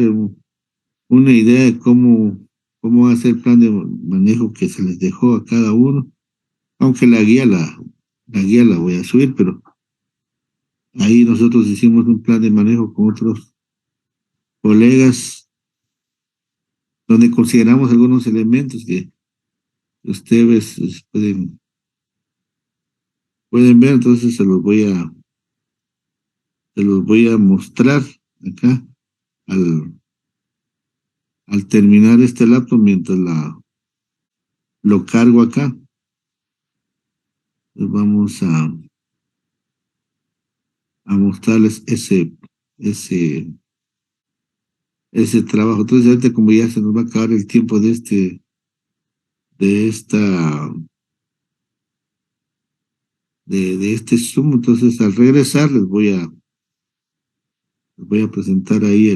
una idea de cómo va a ser el plan de manejo que se les dejó a cada uno, aunque la guía la voy a subir, pero ahí nosotros hicimos un plan de manejo con otros colegas donde consideramos algunos elementos que ustedes pueden ver, entonces se los voy a mostrar acá al, al terminar este laptop mientras lo cargo acá. Pues vamos a mostrarles ese, ese trabajo. Entonces, ahorita como ya se nos va a acabar el tiempo de esta, de este Zoom, entonces al regresar les voy a presentar ahí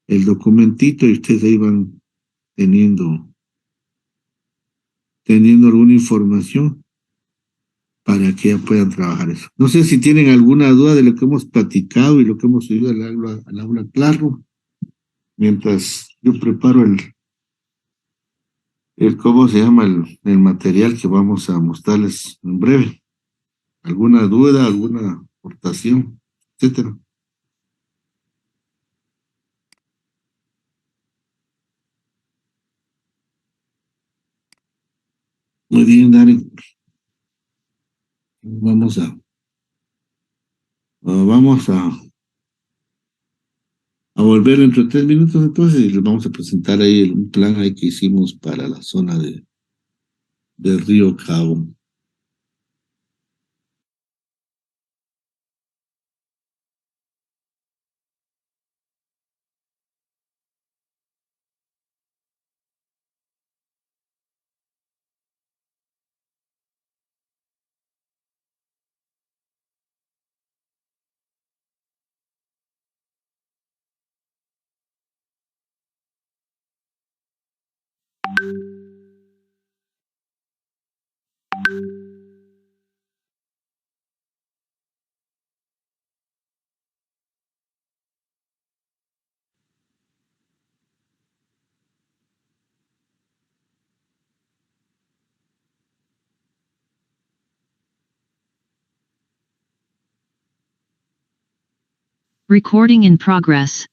el documentito y ustedes ahí van teniendo, teniendo alguna información para que ya puedan trabajar eso. No sé si tienen alguna duda de lo que hemos platicado y lo que hemos subido al aula Claro, mientras yo preparo cómo se llama el material que vamos a mostrarles en breve. ¿Alguna duda, alguna aportación, etcétera? Muy bien, Darren. Vamos vamos a volver dentro de 3 minutos entonces y les vamos a presentar ahí un plan ahí que hicimos para la zona del río Cabo. Recording in progress.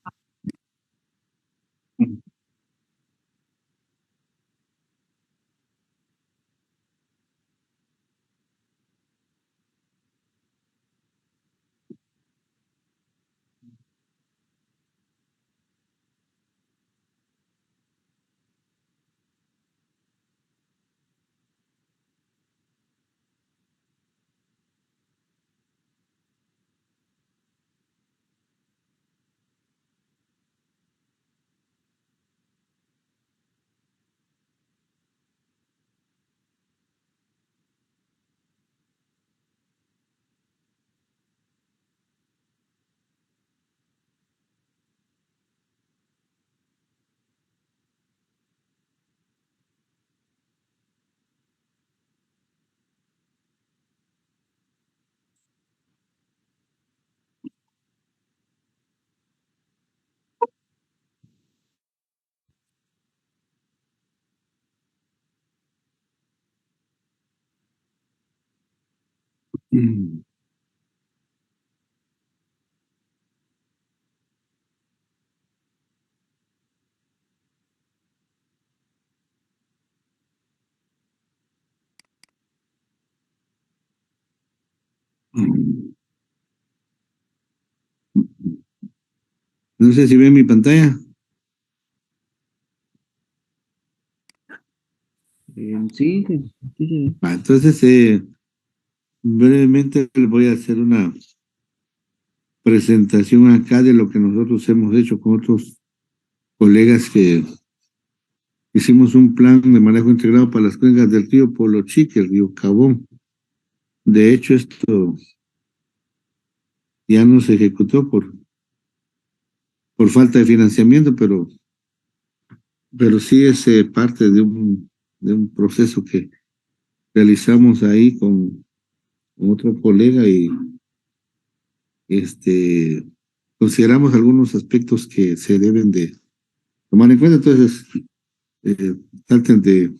No sé si ven mi pantalla. Sí, sí, sí. Entonces, brevemente les voy a hacer una presentación acá de lo que nosotros hemos hecho con otros colegas que hicimos un plan de manejo integrado para las cuencas del río Polo Chique, el río Cabón. De hecho, esto ya no se ejecutó por falta de financiamiento, pero sí es parte de un proceso que realizamos ahí con otro colega y consideramos algunos aspectos que se deben de tomar en cuenta. Entonces, traten de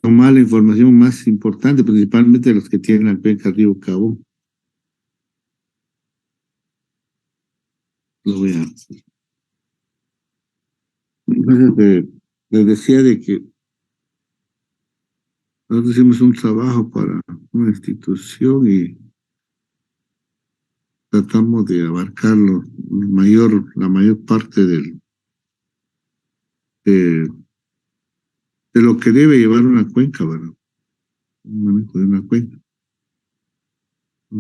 tomar la información más importante, principalmente los que tienen la cuenca Río Cabón. Lo voy a... Entonces, les decía de que nosotros hicimos un trabajo para una institución y tratamos de abarcar la mayor parte de, de lo que debe llevar una cuenca, ¿verdad? Un manejo de una cuenca.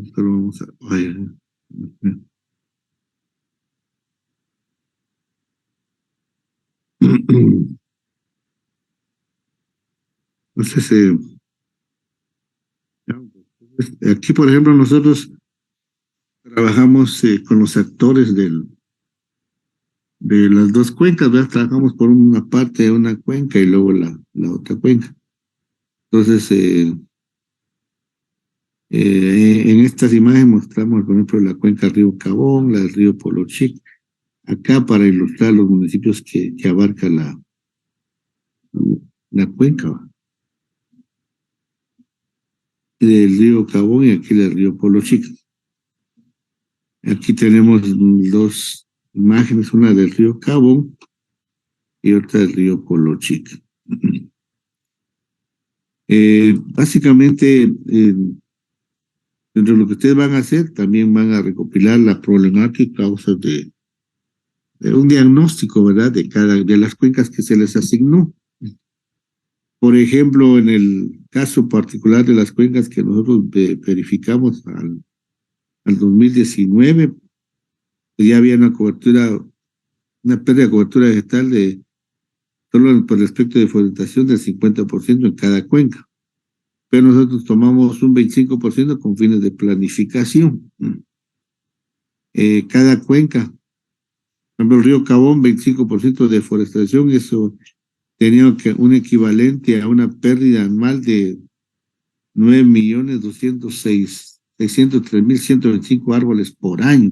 Esto lo vamos a... Vaya. Entonces, aquí, por ejemplo, nosotros trabajamos con los actores de las dos cuencas, ¿verdad? Trabajamos por una parte de una cuenca y luego la otra cuenca. Entonces, en estas imágenes mostramos, por ejemplo, la cuenca Río Cabón, la del río Polo Chic, acá para ilustrar los municipios que abarca la cuenca, ¿va? Del río Cabón y aquí del río Polo Chic. Aquí tenemos dos imágenes, una del río Cabón y otra del río Polo Chic. Básicamente, dentro de lo que ustedes van a hacer, también van a recopilar la problemática y causas de un diagnóstico, ¿verdad? De las cuencas que se les asignó. Por ejemplo, en el caso particular de las cuencas que nosotros verificamos al 2019, pues ya había una pérdida de cobertura vegetal de solo por respecto de deforestación del 50% en cada cuenca. Pero nosotros tomamos un 25% con fines de planificación. Cada cuenca, por ejemplo, el río Cabón, 25% de deforestación, eso tenía un equivalente a una pérdida anual de 9.206.603.125 árboles por año,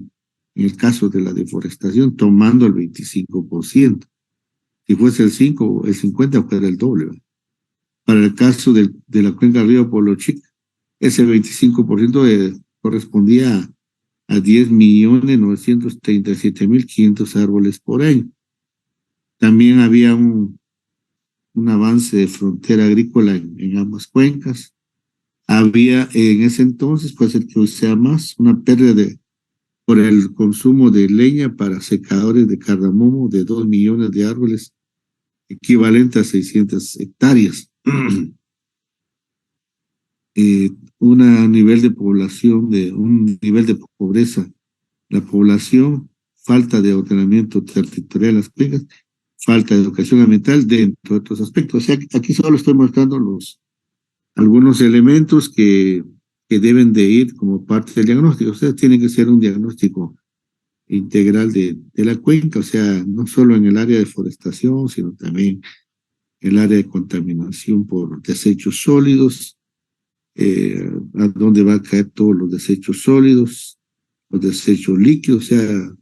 en el caso de la deforestación, tomando el 25%. Si fuese el 5, el 50 fuera el doble, ¿verdad? Para el caso de la cuenca del río Polo Chico, ese 25% correspondía a 10.937.500 árboles por año. También había un avance de frontera agrícola en ambas cuencas. Había en ese entonces, puede ser que hoy sea más, una pérdida por el consumo de leña para secadores de cardamomo de 2 millones de árboles, equivalente a 600 hectáreas. Un nivel de población, un nivel de pobreza, la población, falta de ordenamiento territorial de las cuencas, falta de educación ambiental, dentro de otros aspectos. O sea, aquí solo estoy mostrando algunos elementos que deben de ir como parte del diagnóstico. O sea, tiene que ser un diagnóstico integral de la cuenca, o sea, no solo en el área de forestación, sino también en el área de contaminación por desechos sólidos, a dónde va a caer todos los desechos sólidos, los desechos líquidos, o sea,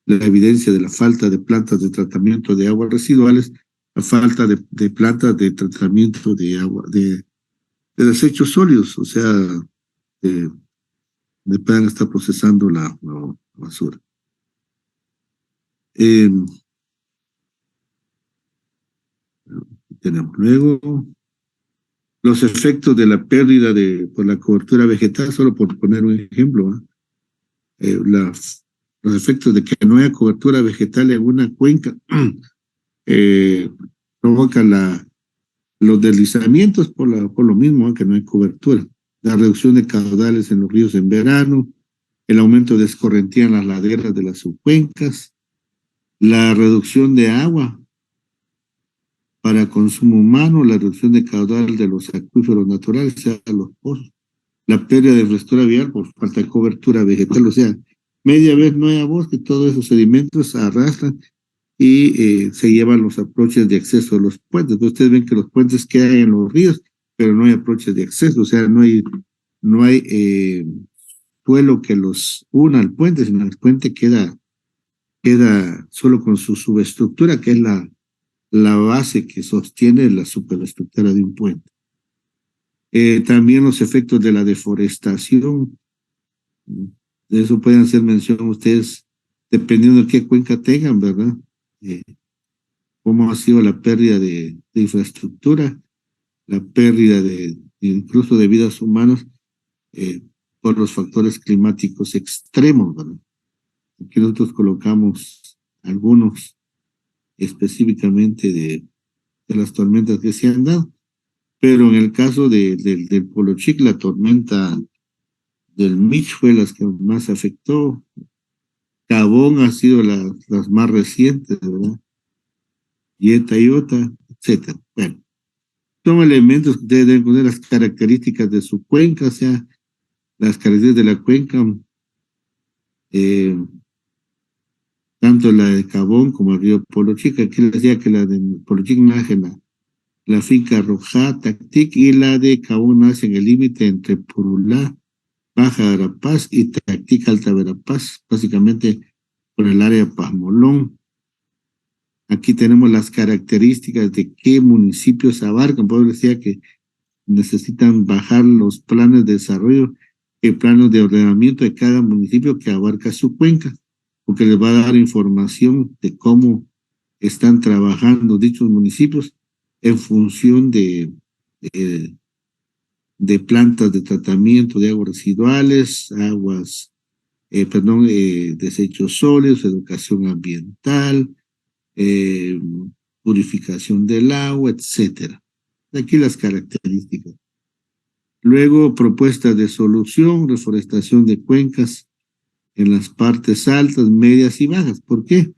la evidencia de la falta de plantas de tratamiento de aguas residuales, la falta de plantas de tratamiento de agua, de desechos sólidos, o sea, de puedan estar procesando la basura. Tenemos luego los efectos de la pérdida por la cobertura vegetal, solo por poner un ejemplo, los efectos de que no haya cobertura vegetal en una cuenca provocan los deslizamientos por lo mismo, que no hay cobertura, la reducción de caudales en los ríos en verano, el aumento de escorrentía en las laderas de las subcuencas, la reducción de agua para consumo humano, la reducción de caudal de los acuíferos naturales, o sea, los pozos, la pérdida de infraestructura vial por falta de cobertura vegetal, o sea, media vez no hay bosque, todos esos sedimentos arrastran y se llevan los aproches de acceso a los puentes. Entonces, ustedes ven que los puentes quedan en los ríos, pero no hay aproches de acceso, o sea, no hay suelo que los una al puente, sino el puente queda solo con su subestructura, que es la base que sostiene la superestructura de un puente. También los efectos de la deforestación, de eso pueden hacer mención ustedes, dependiendo de qué cuenca tengan, ¿verdad? Cómo ha sido la pérdida de infraestructura, la pérdida incluso de vidas humanas por los factores climáticos extremos, ¿verdad? Aquí nosotros colocamos algunos específicamente de las tormentas que se han dado, pero en el caso del Polo Chic, la tormenta del Mitch fue las que más afectó. Cabón ha sido las más recientes, ¿verdad? Ieta, Iota, etcétera. Bueno, son elementos que ustedes deben conocer, las características de su cuenca, o sea, las características de la cuenca, tanto la de Cabón como el río Polo Chic. Aquí les decía que la de Polo Chic nace en la finca Rojá, Tactic, y la de Cabón nace en el límite entre Purulá, Baja Verapaz y Tactic, Alta Verapaz, básicamente por el área de Pazmolón. Aquí tenemos las características de qué municipios abarcan. Por eso decía que necesitan bajar los planes de desarrollo y planes de ordenamiento de cada municipio que abarca su cuenca, porque les va a dar información de cómo están trabajando dichos municipios en función de plantas de tratamiento de aguas residuales, desechos sólidos, educación ambiental, purificación del agua, etcétera. Aquí las características. Luego, propuestas de solución, reforestación de cuencas en las partes altas, medias y bajas. ¿Por qué?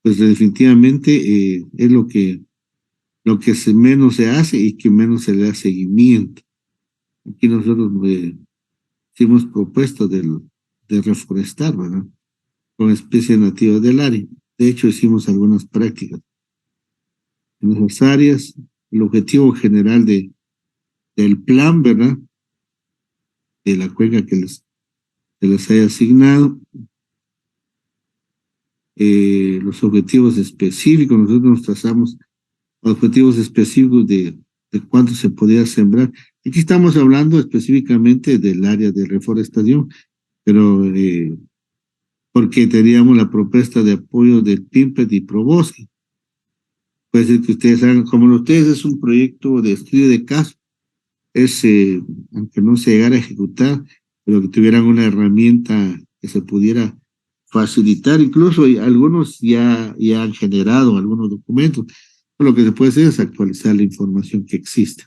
Pues definitivamente es lo que menos se hace y que menos se le da seguimiento. Aquí nosotros hicimos propuestas de reforestar, ¿verdad? Con especies nativas del área. De hecho, hicimos algunas prácticas. en esas áreas, el objetivo general del plan, ¿verdad? De la cuenca que les haya asignado, los objetivos específicos, nosotros nos trazamos objetivos específicos de cuánto se podía sembrar. Aquí estamos hablando específicamente del área de reforestación, pero porque teníamos la propuesta de apoyo del PIMPET y Probosque. Puede ser que ustedes hagan, como ustedes es un proyecto de estudio de caso, aunque no se llegara a ejecutar, pero que tuvieran una herramienta que se pudiera facilitar, incluso algunos ya han generado algunos documentos. Lo que se puede hacer es actualizar la información que existe.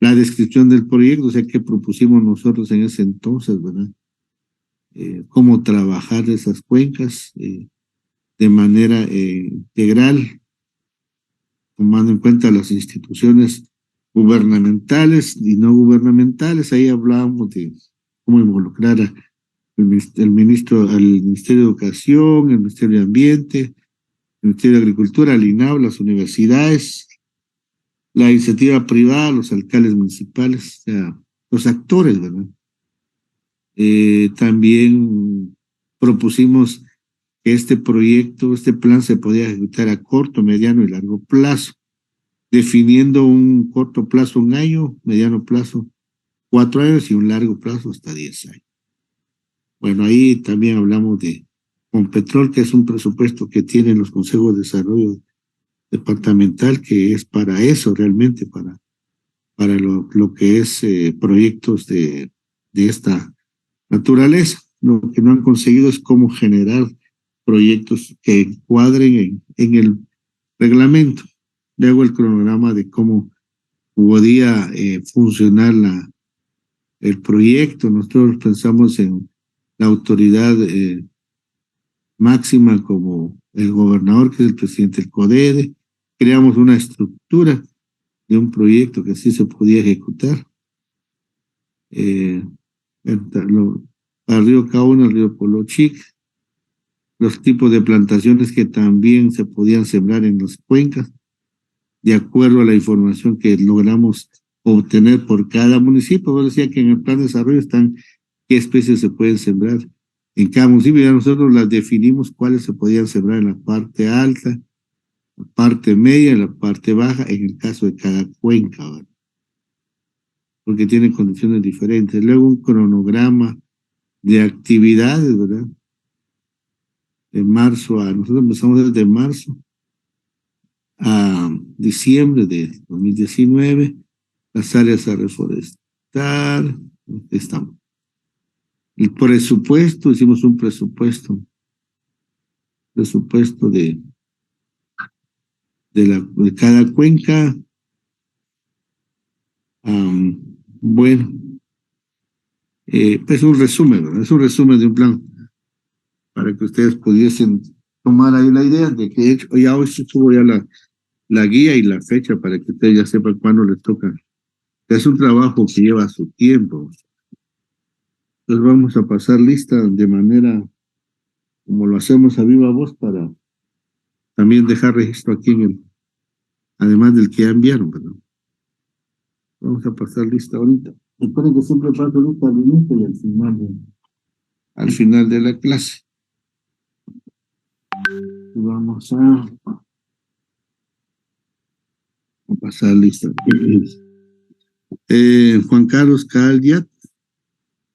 La descripción del proyecto, o sea, que propusimos nosotros en ese entonces, ¿verdad? Cómo trabajar esas cuencas de manera integral, tomando en cuenta las instituciones gubernamentales y no gubernamentales. Ahí hablábamos de cómo involucrar al Ministerio de Educación, el Ministerio de Ambiente, el Ministerio de Agricultura, el INAO, las universidades, la iniciativa privada, los alcaldes municipales, o sea, los actores, ¿verdad? También propusimos que este plan se podía ejecutar a corto, mediano y largo plazo, definiendo un corto plazo 1 año, mediano plazo 4 años y un largo plazo hasta 10 años. Bueno, ahí también hablamos de Competrol, que es un presupuesto que tienen los consejos de desarrollo departamental, que es para eso realmente, para lo que es proyectos de esta naturaleza. Lo que no han conseguido es cómo generar proyectos que encuadren en el reglamento. Luego el cronograma de cómo podía funcionar el proyecto. Nosotros pensamos en la autoridad máxima como el gobernador, que es el presidente del CODEDE. Creamos una estructura de un proyecto que así se podía ejecutar. Al río Caona, al río Polochic, los tipos de plantaciones que también se podían sembrar en las cuencas, de acuerdo a la información que logramos obtener por cada municipio. Yo decía que en el plan de desarrollo están qué especies se pueden sembrar en cada municipio. Ya nosotros las definimos cuáles se podían sembrar en la parte alta, la parte media y la parte baja, en el caso de cada cuenca, ¿verdad? Porque tienen condiciones diferentes. Luego un cronograma de actividades, ¿verdad? De marzo nosotros empezamos desde marzo a diciembre de 2019, las áreas a reforestar, estamos. El presupuesto, hicimos un presupuesto de cada cuenca. Bueno, pues un resumen, ¿verdad? Es un resumen de un plan para que ustedes pudiesen tomar ahí la idea de que ya hoy subo ya la guía y la fecha para que ustedes ya sepan cuándo les toca. Es un trabajo que lleva su tiempo. Entonces vamos a pasar lista de manera como lo hacemos a viva voz para también dejar registro aquí además del que ya enviaron, ¿verdad? Vamos a pasar lista ahorita. Recuerden que siempre paso lista al inicio y al final de la clase. Y vamos a pasar lista. Juan Carlos Caldiat.